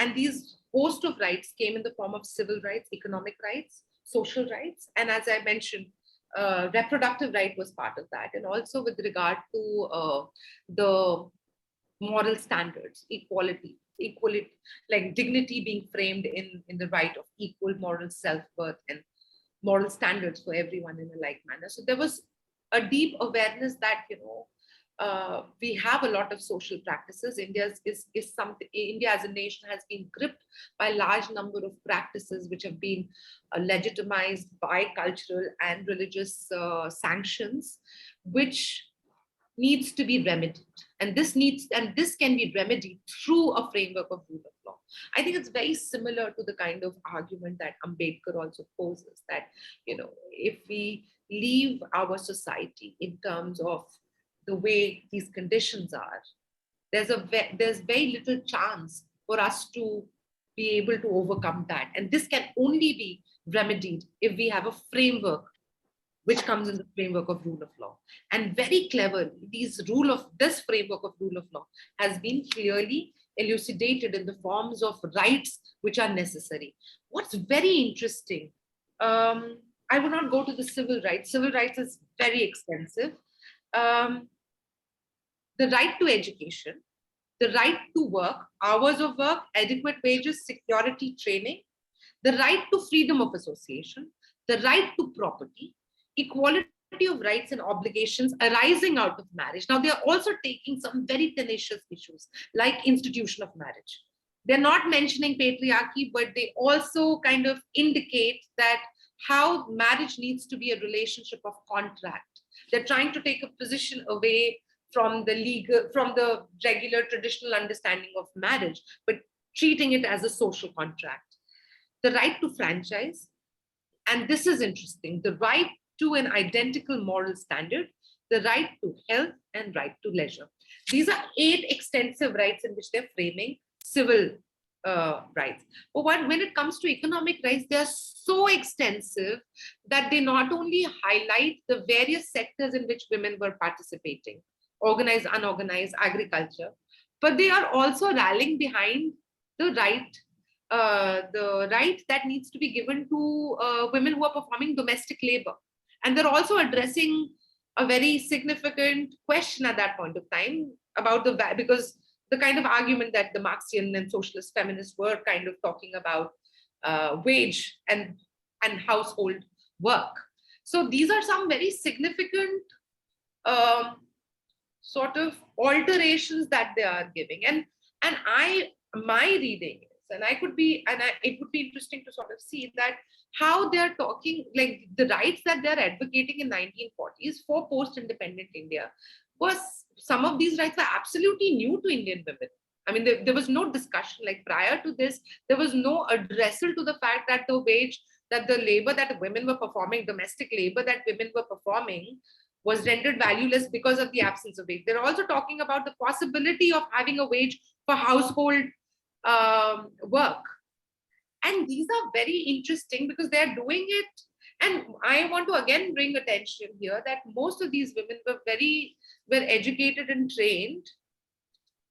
And these host of rights came in the form of civil rights, economic rights, social rights. And as I mentioned, reproductive right was part of that. And also with regard to the moral standards, equality, like dignity being framed in the right of equal moral self-worth and moral standards for everyone in a like manner. So there was a deep awareness that, we have a lot of social practices. India as a nation has been gripped by a large number of practices which have been legitimized by cultural and religious sanctions, which needs to be remedied. And this can be remedied through a framework of rule of law. I think it's very similar to the kind of argument that Ambedkar also poses, that, if we leave our society in terms of the way these conditions are, there's very little chance for us to be able to overcome that. And this can only be remedied if we have a framework which comes in the framework of rule of law. And very cleverly, this framework of rule of law has been clearly elucidated in the forms of rights which are necessary. What's very interesting, I will not go to the civil rights. Civil rights is very extensive. The right to education, the right to work, hours of work, adequate wages, security, training, the right to freedom of association, the right to property, equality of rights and obligations arising out of marriage. Now, they are also taking some very tenacious issues like institution of marriage. They're not mentioning patriarchy, but they also kind of indicate that how marriage needs to be a relationship of contract. They're trying to take a position away from the regular traditional understanding of marriage, but treating it as a social contract. The right to franchise, and this is interesting, the right to an identical moral standard, the right to health, and right to leisure. These are 8 extensive rights in which they're framing civil rights. But when it comes to economic rights, they are so extensive that they not only highlight the various sectors in which women were participating, organized, unorganized, agriculture, but they are also rallying behind the right that needs to be given to women who are performing domestic labor. And they're also addressing a very significant question at that point of time about because the kind of argument that the Marxian and socialist feminists were kind of talking about wage and household work. So these are some very significant sort of alterations that they are giving. And my reading is, it would be interesting to sort of see that how they're talking, like the rights that they're advocating in 1940s for post-independent India was, some of these rights are absolutely new to Indian women. I mean, there was no discussion, like prior to this, there was no addressal to the fact that the wage, that the labor that women were performing, domestic labor that women were performing, was rendered valueless because of the absence of wage. They're also talking about the possibility of having a wage for household work. And these are very interesting because they're doing it. And I want to again bring attention here that most of these women were educated and trained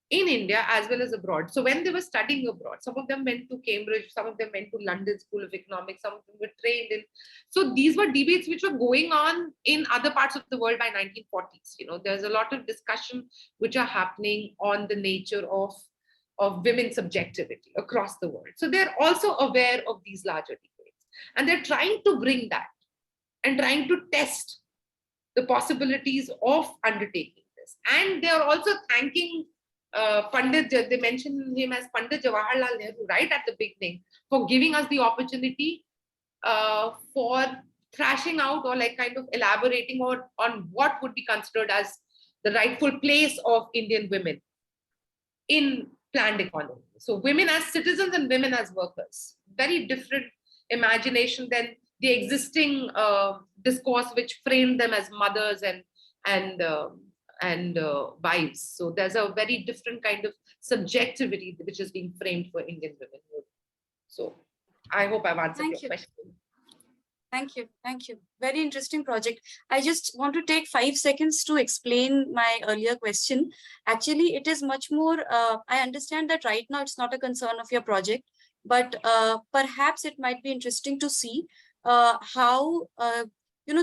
in India as well as abroad. So when they were studying abroad, some of them went to Cambridge, some of them went to London School of Economics, some of them were trained in. So these were debates which were going on in other parts of the world by 1940s. You know, there's a lot of discussion which are happening on the nature of women's subjectivity across the world. So they're also aware of these larger debates. And they're trying to bring that and trying to test the possibilities of undertaking this. And they're also thanking Pandit, they mentioned him as Pandit Jawaharlal Nehru right at the beginning, for giving us the opportunity for thrashing out or like kind of elaborating on what would be considered as the rightful place of Indian women in planned economy. So women as citizens and women as workers, very different imagination than the existing discourse which framed them as mothers and wives. So there's a very different kind of subjectivity which is being framed for Indian womenhood. So I hope I've answered your question. Thank you. Thank you. Very interesting project. I just want to take 5 seconds to explain my earlier question. Actually, it is much more, I understand that right now it's not a concern of your project, but perhaps it might be interesting to see how,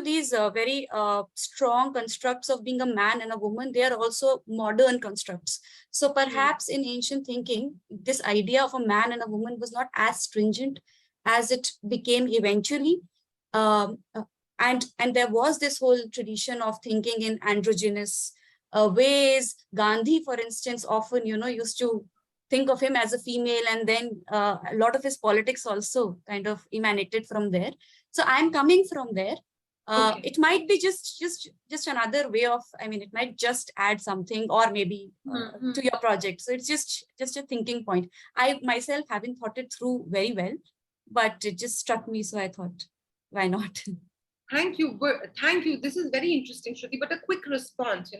these very strong constructs of being a man and a woman, they are also modern constructs. So perhaps in ancient thinking, this idea of a man and a woman was not as stringent as it became eventually. And there was this whole tradition of thinking in androgynous ways. Gandhi, for instance, often, used to think of him as a female, and then a lot of his politics also kind of emanated from there. So I'm coming from there. Okay. It might be just another way of, it might just add something or maybe to your project. So it's just a thinking point. I myself haven't thought it through very well, but it just struck me. So I thought, why not? Thank you. Thank you. This is very interesting, Shruti, but a quick response,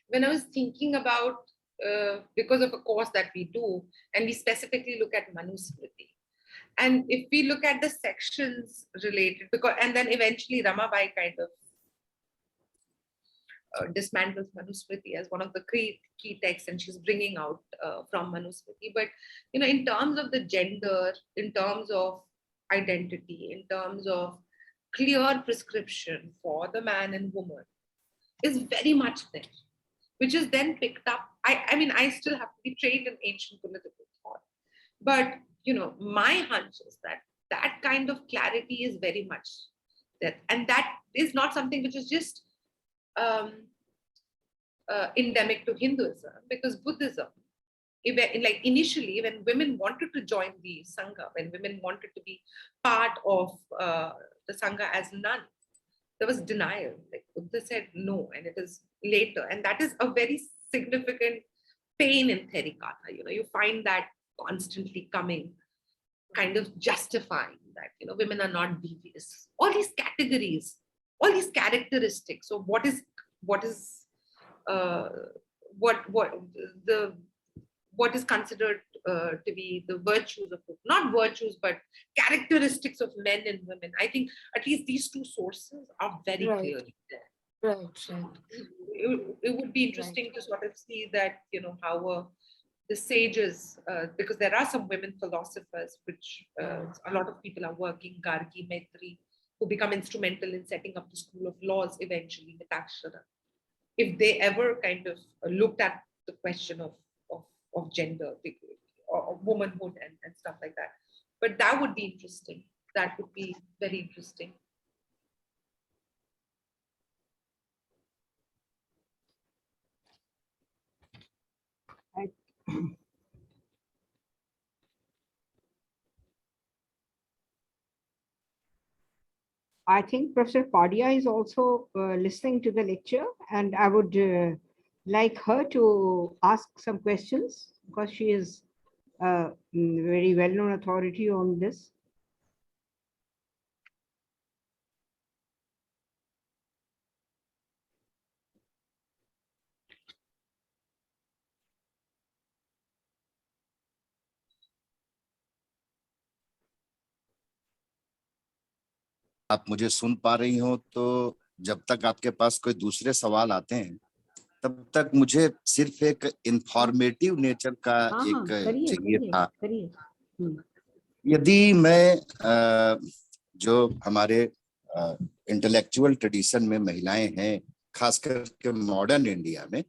when I was thinking about, because of a course that we do, and we specifically look at Manusmriti. And if we look at the sections related, and then eventually Ramabai kind of dismantles Manusmriti as one of the key texts, and she's bringing out from Manusmriti. But in terms of the gender, in terms of identity, in terms of clear prescription for the man and woman, is very much there, which is then picked up. I mean, I still have to be trained in ancient political thought, but my hunch is that that kind of clarity is very much there, and that is not something which is just endemic to Hinduism, because Buddhism, like initially when women wanted to join the Sangha, when women wanted to be part of the Sangha as nuns, there was denial. Like Buddha said no, and it is later, and that is a very significant pain in Therikatha. You find that constantly coming, kind of justifying that women are not devious. All these categories, all these characteristics. So what is considered to be the virtues of, not virtues, but characteristics of men and women. I think at least these two sources are very clearly there. Right. It would be interesting to sort of see that, how the sages, because there are some women philosophers, which a lot of people are working, Gargi, Maitri, who become instrumental in setting up the school of laws eventually with Akshara. If they ever kind of looked at the question of gender or womanhood and stuff like that. But that would be interesting. That would be very interesting. I think Professor Padia is also listening to the lecture, and I would like her to ask some questions because she is a very well-known authority on this. आप मुझे सुन पा रही हो तो जब तक आपके पास कोई दूसरे सवाल आते हैं तब तक मुझे सिर्फ एक इंफॉर्मेटिव नेचर का एक चाहिए था। यदि मैं जो हमारे इंटेलेक्चुअल ट्रेडिशन में महिलाएं हैं, खासकर के मॉडर्न इंडिया में,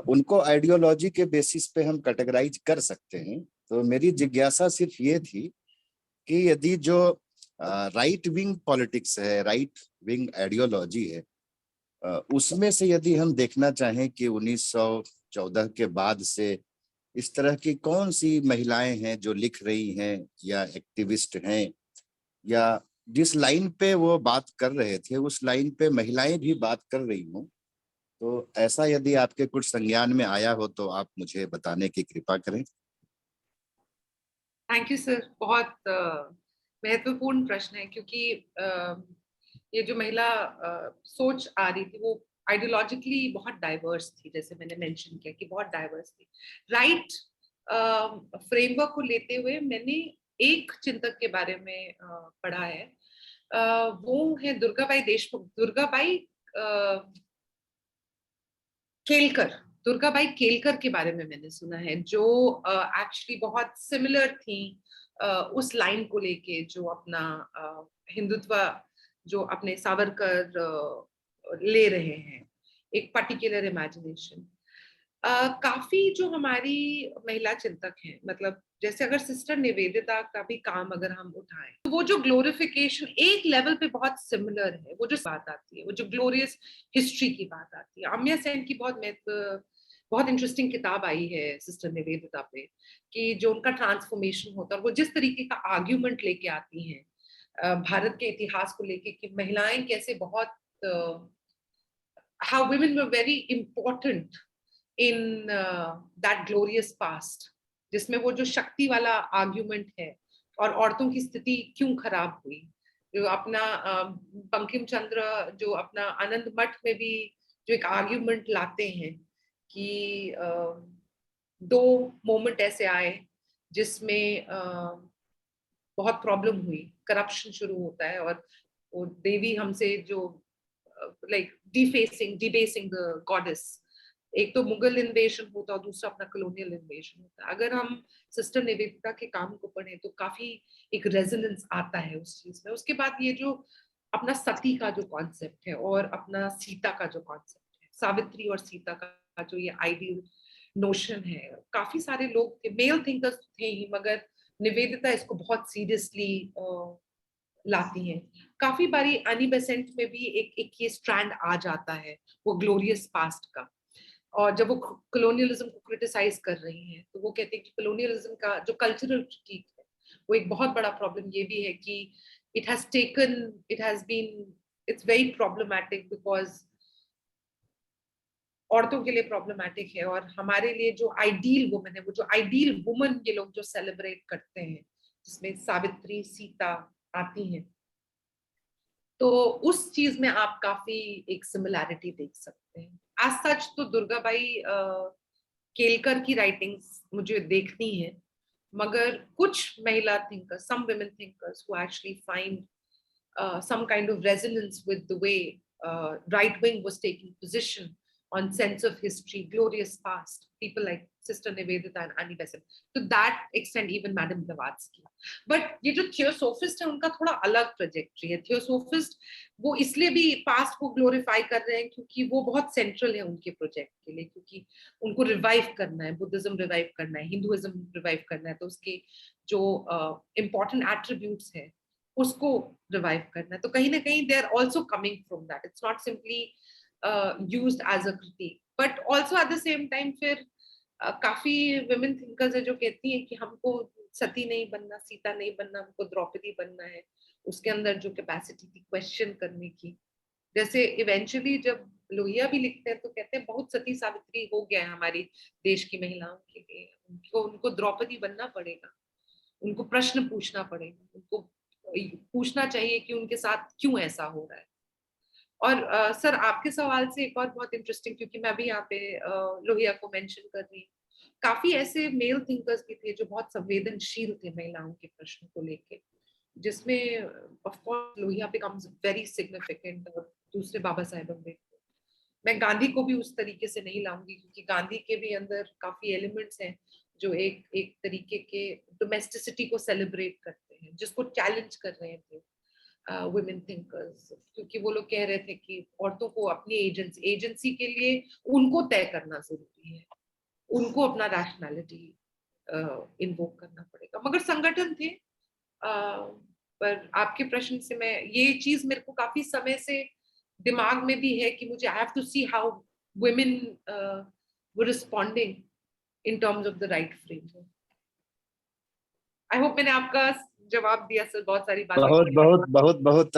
उनको आइडियोलॉजी के बेसिस पे हम कैटेगराइज कर सकते हैं। तो मेरी जिज्ञासा सिर्फ ये थी कि यदि जो राइट विंग पॉलिटिक्स है, राइट विंग आइडियोलॉजी है, उसमें से यदि हम देखना चाहें कि 1914 के बाद से इस तरह की कौन सी महिलाएं हैं जो लिख रही हैं या एक्टिविस्ट हैं, या जिस लाइन पे वो बात कर रहे थे उस लाइन पे महिलाएं भी बात कर रही हों, तो ऐसा यदि आपके कुछ संज्ञान में आया हो तो आप मुझे बताने की कृपा करें। थैंक यू सर, बहुत महत्वपूर्ण प्रश्न है, क्योंकि ये जो महिला सोच आ रही थी वो आइडियोलॉजिकली बहुत डाइवर्स थी, जैसे मैंने मेंशन किया कि बहुत डाइवर्स थी। राइट फ्रेमवर्क को लेते हुए मैंने एक चिंतक के बारे में पढ़ा है, वो है दुर्गाबाई देशमुख, दुर्गाबाई केलकर के बारे में मैंने सुना है, जो एक्चुअली बहुत सिमिलर थी उस लाइन को लेके, जो अपना हिंदुत्व जो अपने सावरकर ले रहे हैं, एक पर्टिकुलर इमेजिनेशन। काफी जो हमारी महिला चिंतक हैं, मतलब जैसे अगर सिस्टर निवेदिता का भी काम अगर हम उठाएं, तो वो जो ग्लोरिफिकेशन एक लेवल पे बहुत सिमिलर है, वो जो बात आती है, वो जो ग्लोरियस हिस्ट्री की बात आती है। अम्या सेन की बहुत इंटरेस्टिंग किताब आई है सिस्टर निवेदिता पे, कि जो उनका ट्रांसफॉर्मेशन होता है और वो जिस तरीके का आर्ग्यूमेंट लेके आती हैं भारत के इतिहास को लेके, कि महिलाएं कैसे बहुत how women were very important in that glorious past, जिसमें वो जो शक्ति वाला आर्ग्यूमेंट है और औरतों की स्थिति क्यों खराब हुई, जो अपना बंकिम चंद्र जो अपना आनंद मठ में भी जो एक आर्ग्यूमेंट लाते हैं कि दो मोमेंट ऐसे आए जिसमें बहुत प्रॉब्लम हुई, करप्शन शुरू होता है और वो देवी हमसे जो like debasing the goddess. एक तो मुगल इन्वेशन होता और दूसरा अपना कॉलोनियल इन्वेशन होता है. अगर हम सिस्टर निवेदिता के काम को पढ़ें तो काफी एक रेजोनेंस आता है उस चीज में. उसके बाद ये जो अपना सती का जो कॉन्सेप्ट है और अपना सीता का जो कॉन्सेप्ट है, सावित्री और सीता का जो ये आइडियल नोशन है, काफी सारे लोग थे, मेल थिंकर्स थे ही, मगर निवेदिता इसको बहुत सीरियसली लाती हैं. काफी बारी एनी बेसेंट में भी एक ये स्ट्रैंड आ जाता है वो ग्लोरियस पास्ट का. और जब वो कॉलोनियलिज्म को क्रिटिसाइज कर रही हैं तो वो कहते हैं कि कॉलोनियलिज्म का जो कल्चरल क्रिटिक है वो एक बहुत बड़ा प्रॉब्लम ये भी है कि इट्स वेरी प्रॉब्लमैटिक बिकॉज औरतों के लिए प्रॉब्लमैटिक है. और हमारे लिए जो आइडियल वुमन है, वो जो आइडियल वुमन ये लोग जो सेलिब्रेट करते हैं जिसमें सावित्री सीता आती हैं, तो उस चीज में आप काफी एक सिमिलैरिटी देख सकते हैं. एज सच तो दुर्गाबाई केलकर की राइटिंग्स मुझे देखनी है, मगर कुछ महिला thinkers, some women thinkers who actually find some kind of resonance with the way right wing was taking position on sense of history, glorious past, people like Sister Nivedita and Annie Besant, to that extent even Madam Blavatsky. But ये जो theosophist है उनका थोड़ा अलग trajectory है. Theosophist वो इसलिए भी पास्ट को ग्लोरीफाई कर रहे हैं क्योंकि वो बहुत सेंट्रल है उनके प्रोजेक्ट के लिए, क्योंकि उनको रिवाइव करना है, बुद्धिज्म रिवाइव करना है, हिंदुइज्म रिवाइव करना है, तो उसके जो इम्पोर्टेंट एट्रीब्यूट्स हैं उसको रिवाइव करना है. तो कहीं ना कहीं they are also coming from that. It's not simply used as a critic, but also at the same time फिर काफी वुमेन थिंकर्स है जो कहती हैं कि हमको सती नहीं बनना, सीता नहीं बनना, हमको द्रौपदी बनना है. उसके अंदर जो कैपेसिटी थी क्वेश्चन करने की, जैसे इवेंचुअली जब लोहिया भी लिखते हैं तो कहते हैं बहुत सती सावित्री हो गया है हमारी देश की महिलाओं के लिए, उनको द्रौपदी बनना पड़ेगा, उनको प्रश्न पूछना पड़ेगा, उनको पूछना चाहिए कि उनके साथ क्यों ऐसा हो रहा है. और सर आपके सवाल से एक और बहुत इंटरेस्टिंग, क्योंकि मैं भी यहाँ पे लोहिया को मेंशन कर रही हूँ, काफी ऐसे मेल थिंकर्स भी थे जो बहुत संवेदनशील थे महिलाओं के प्रश्न को लेके, जिसमें of course Lohia becomes very significant, और दूसरे बाबा साहेब अम्बेडकर. मैं गांधी को भी उस तरीके से नहीं लाऊंगी क्योंकि गांधी के भी अंदर काफी एलिमेंट्स हैं जो एक तरीके के डोमेस्टिसिटी को सेलिब्रेट करते हैं, जिसको चैलेंज कर रहे थे वुमेन थिंकर्स, क्योंकि वो लोग कह रहे थे कि औरतों को अपनी एजेंसी के लिए उनको तय करना जरूरी है, उनको अपना रैशनैलिटी इन्वोक करना पड़ेगा. मगर संगठन थे. पर आपके प्रश्न से मैं ये चीज मेरे को काफी समय से दिमाग में भी है कि मुझे I have to see how women were responding in terms of the right framework. I hope मैंने आपका जवाब दिया सर. बहुत सारी बातें बहुत बहुत बहुत बहुत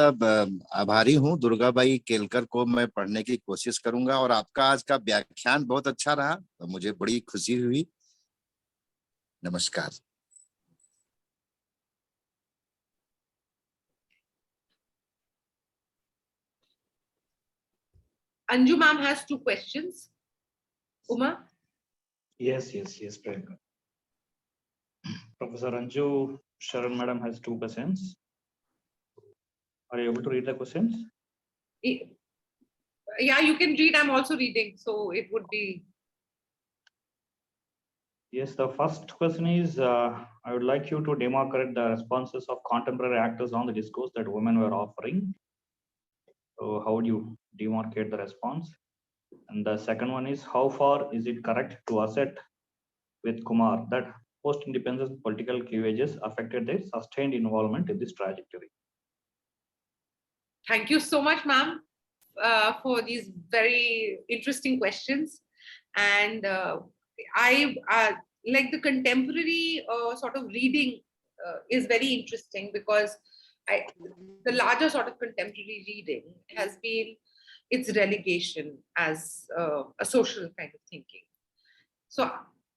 आभारी हूँ. दुर्गाबाई केलकर को मैं पढ़ने की कोशिश करूंगा, और आपका आज का व्याख्यान बहुत अच्छा रहा, तो मुझे बड़ी खुशी हुई. नमस्कार. Anju ma'am has 2 questions. Uma? Yes, Priyanka. Professor Anju Sharan madam has 2 questions. Are you able to read the questions? Yeah, you can read. I'm also reading, so it would be. Yes, the first question is, I would like you to demarcate the responses of contemporary actors on the discourse that women were offering. So how would you demarcate the response? And the second one is, how far is it correct to assert with Kumar that post-independence political cleavages affected their sustained involvement in this trajectory? Thank you so much, ma'am, for these very interesting questions. And I like the contemporary sort of reading is very interesting, because the larger sort of contemporary reading has been its relegation as a social kind of thinking. So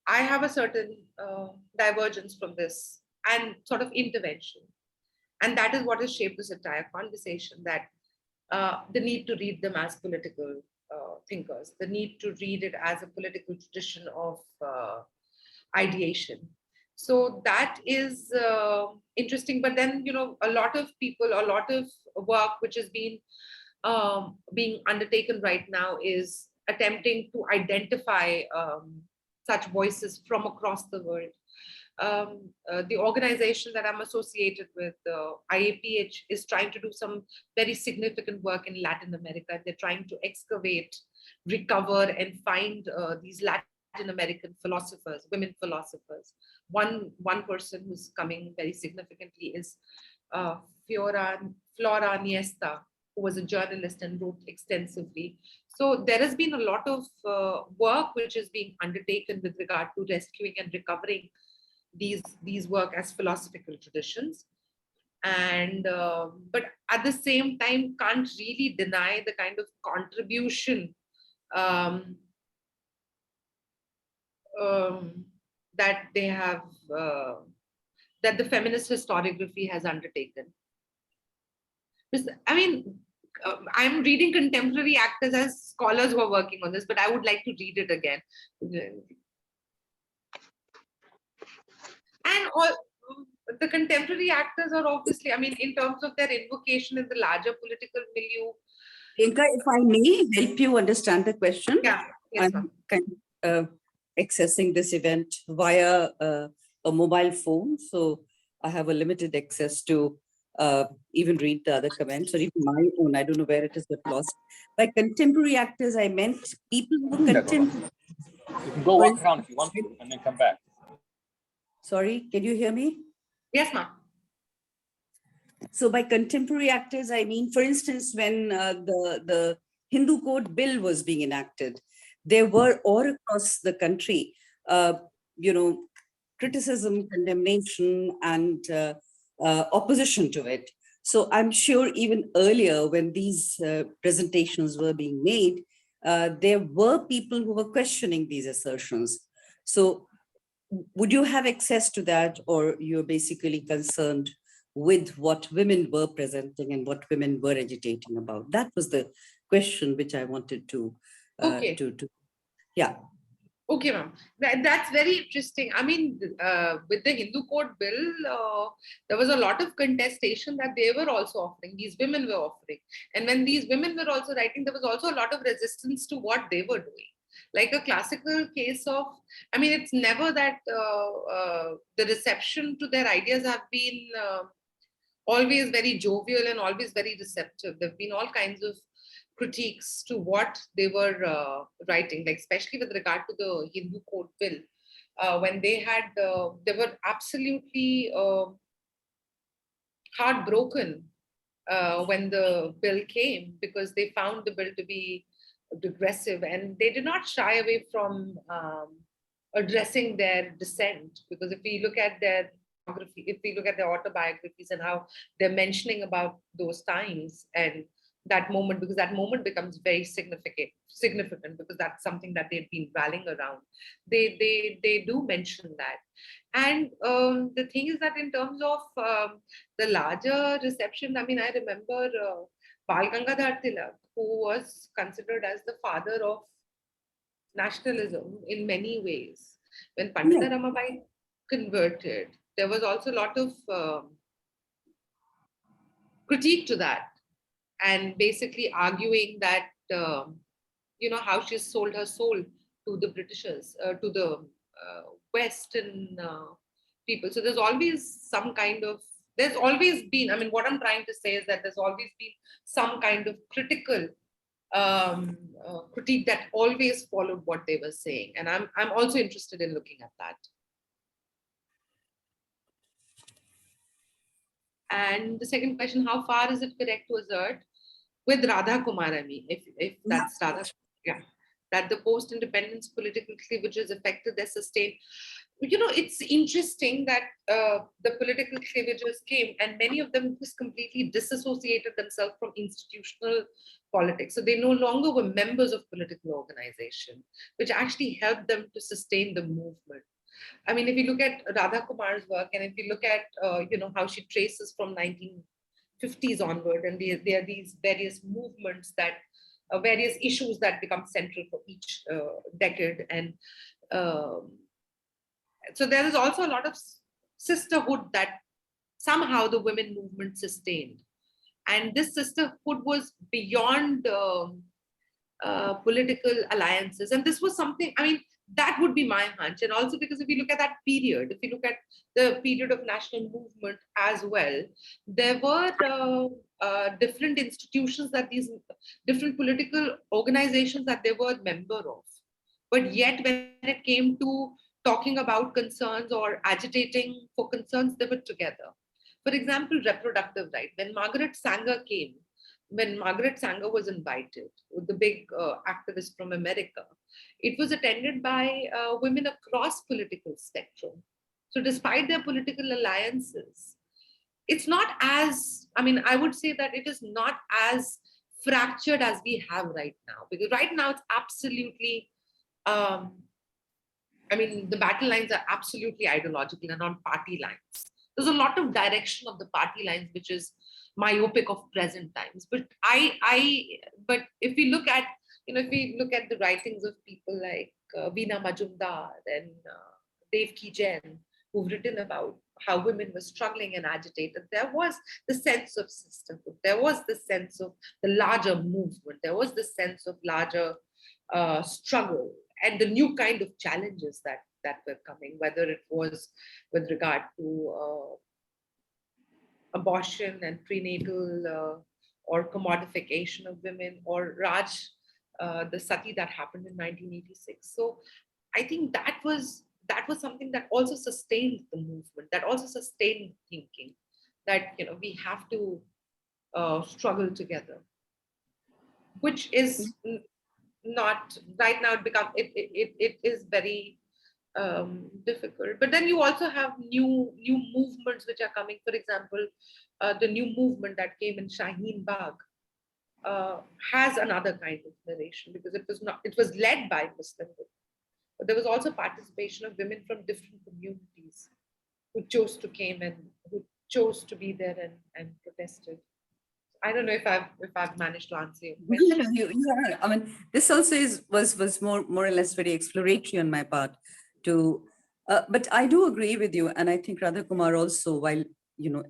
I have a certain divergence from this and sort of intervention. And that is what has shaped this entire conversation, that the need to read them as political thinkers, the need to read it as a political tradition of ideation. So that is interesting. But then, you know, a lot of people, a lot of work which has been being undertaken right now is attempting to identify such voices from across the world. The organization that I'm associated with, IAPH, is trying to do some very significant work in Latin America. They're trying to excavate, recover, and find these Latin American philosophers, women philosophers. One person who's coming very significantly is Flora Niesta, who was a journalist and wrote extensively. So there has been a lot of work which is being undertaken with regard to rescuing and recovering these work as philosophical traditions. And but at the same time can't really deny the kind of contribution that they have, that the feminist historiography has undertaken. I mean, I'm reading contemporary actors as scholars who are working on this, but I would like to read it again. And all the contemporary actors are obviously, I mean, in terms of their invocation in the larger political milieu. Priyanka, if I may help you understand the question. Yeah, yes, I'm kind of accessing this event via a mobile phone. So I have a limited access to even read the other comments or even my own. I don't know where it is, but lost. By contemporary actors, I meant people who were contemporary. You can go walk around if you want to and then come back. Sorry, can you hear me? Yes, ma'am. So by contemporary actors, I mean, for instance, when the Hindu Code Bill was being enacted, there were all across the country, criticism, condemnation, and opposition to it. So I'm sure even earlier when these presentations were being made, there were people who were questioning these assertions. So would you have access to that, or you're basically concerned with what women were presenting and what women were agitating about? That was the question which I wanted to, Okay. Yeah. Okay, ma'am. That's very interesting. I mean, with the Hindu Code Bill, there was a lot of contestation that they were also offering, these women were offering. And when these women were also writing, there was also a lot of resistance to what they were doing. Like a classical case of, I mean, it's never that the reception to their ideas have been always very jovial and always very receptive. There have been all kinds of critiques to what they were writing, like especially with regard to the Hindu Code Bill. When they had, they were absolutely heartbroken when the bill came, because they found the bill to be regressive, and they did not shy away from addressing their dissent. Because if we look at their autobiographies and how they're mentioning about those times and that moment, because that moment becomes very significant because that's something that they've been rallying around. They do mention that. And the thing is that in terms of the larger reception, I mean, I remember Bal Gangadhar Tilak, who was considered as the father of nationalism in many ways. When Pandita Ramabai converted, there was also a lot of critique to that, and basically arguing that, how she sold her soul to the Britishers, to the Western people. So there's always been, I mean, what I'm trying to say is that there's always been some kind of critical critique that always followed what they were saying. And I'm also interested in looking at that. And the second question, how far is it correct to assert with Radha Kumar, I mean, if that's Radha, yeah, that the post-independence political cleavages affected their sustain. It's interesting that the political cleavages came, and many of them just completely disassociated themselves from institutional politics. So they no longer were members of political organization, which actually helped them to sustain the movement. I mean, if you look at Radha Kumar's work, and if you look at, how she traces from 1950s onward, and there are these various movements that, various issues that become central for each decade. And so there is also a lot of sisterhood that somehow the women movement sustained. And this sisterhood was beyond political alliances. And this was something, I mean, that would be my hunch. And also because if you look at that period, if you look at the period of national movement as well, there were different institutions that these different political organizations that they were a member of. But yet when it came to talking about concerns or agitating for concerns, they were together. For example, reproductive right. When Margaret Sanger came, when Margaret Sanger was invited, the big activist from America, it was attended by women across political spectrum. So despite their political alliances, it's not as, I mean, I would say that it is not as fractured as we have right now, because right now it's absolutely, I mean, the battle lines are absolutely ideological and on party lines. There's a lot of direction of the party lines, which is myopic of present times. But but if we look at, if we look at the writings of people like Veena Majumdar and Devki Jain, who've written about how women were struggling and agitated, there was the sense of sisterhood. There was the sense of the larger movement. There was the sense of larger struggle and the new kind of challenges that were coming, whether it was with regard to abortion and prenatal or commodification of women, or Raj, the sati that happened in 1986. So I think that was something that also sustained the movement, that also sustained thinking that we have to struggle together, which is not right now. It is very difficult. But then you also have new movements which are coming. For example, the new movement that came in Shaheen Bagh has another kind of narration, because it was led by Muslim women, but there was also participation of women from different communities who chose to came and who chose to be there and protested. I don't know if I've managed to answer your question. No, you are. I mean, this also was more or less very exploratory on my part. But I do agree with you, and I think Radha Kumar also, while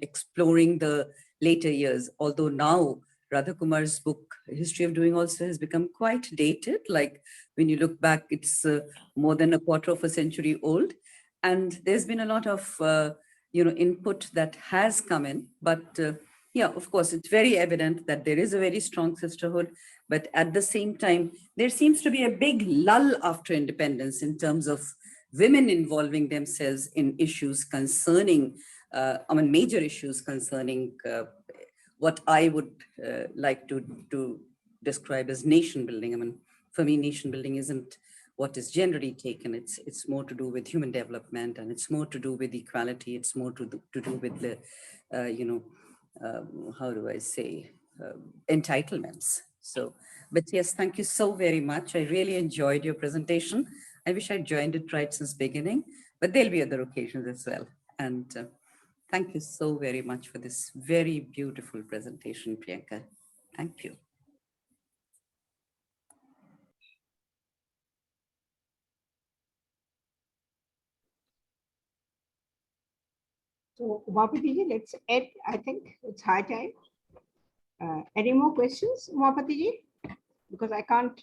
exploring the later years, although now Radha Kumar's book History of Doing also has become quite dated. Like when you look back, it's more than a quarter of a century old, and there's been a lot of input that has come in, but. Yeah, of course, it's very evident that there is a very strong sisterhood, but at the same time, there seems to be a big lull after independence in terms of women involving themselves in issues concerning, major issues concerning what I would like to describe as nation building. I mean, for me, nation building isn't what is generally taken. It's more to do with human development, and it's more to do with equality. It's more to do with the, how do I say, entitlements. So, but yes, thank you so very much. I really enjoyed your presentation. I wish I'd joined it right since beginning, but there'll be other occasions as well. And thank you so very much for this very beautiful presentation, Priyanka. Thank you. So, Umapati, let's end. I think it's high time. Any more questions, Umapati? Because I can't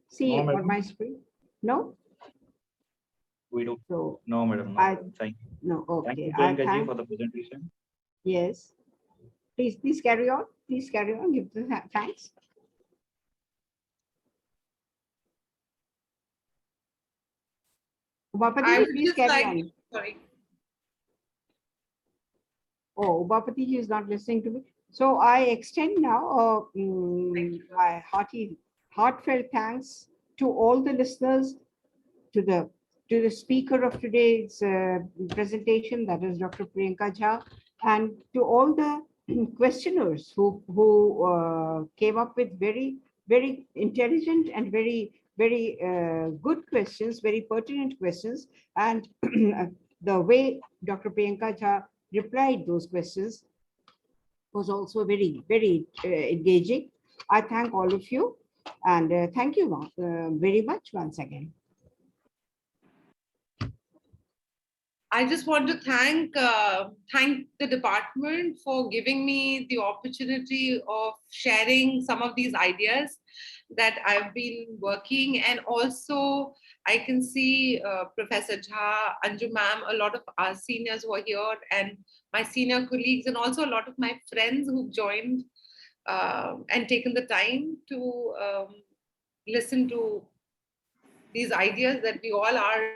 see it on my screen. No? We do. So, no, madam. No, thank you. No, okay. Thank you, Priyanka ji, for the presentation. Yes. Please carry on. Please carry on. Give the thanks. Umapati, please carry on. Sorry. Oh, Upapati is not listening to me. So I extend now my heartfelt thanks to all the listeners, to the speaker of today's presentation, that is Dr. Priyanka Jha, and to all the questioners who came up with very, very intelligent and very, very good questions, very pertinent questions, and the way Dr. Priyanka Jha replied those questions was also very, very engaging. I thank all of you, and thank you very much once again. I just want to thank the department for giving me the opportunity of sharing some of these ideas that I've been working, and also I can see Professor Jha, Anju ma'am, a lot of our seniors who are here, and my senior colleagues, and also a lot of my friends who've joined and taken the time to listen to these ideas that we all are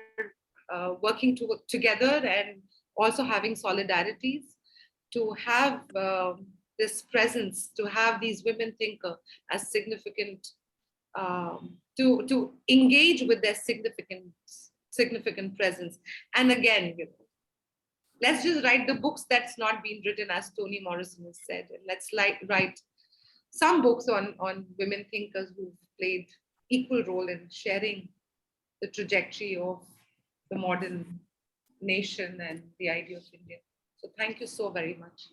working together, and also having solidarities to have this presence, to have these women thinker as significant, to engage with their significant presence. And again, let's just write the books that's not been written, as Toni Morrison has said. And let's write some books on women thinkers who've played equal role in sharing the trajectory of the modern nation and the idea of India. So thank you so very much.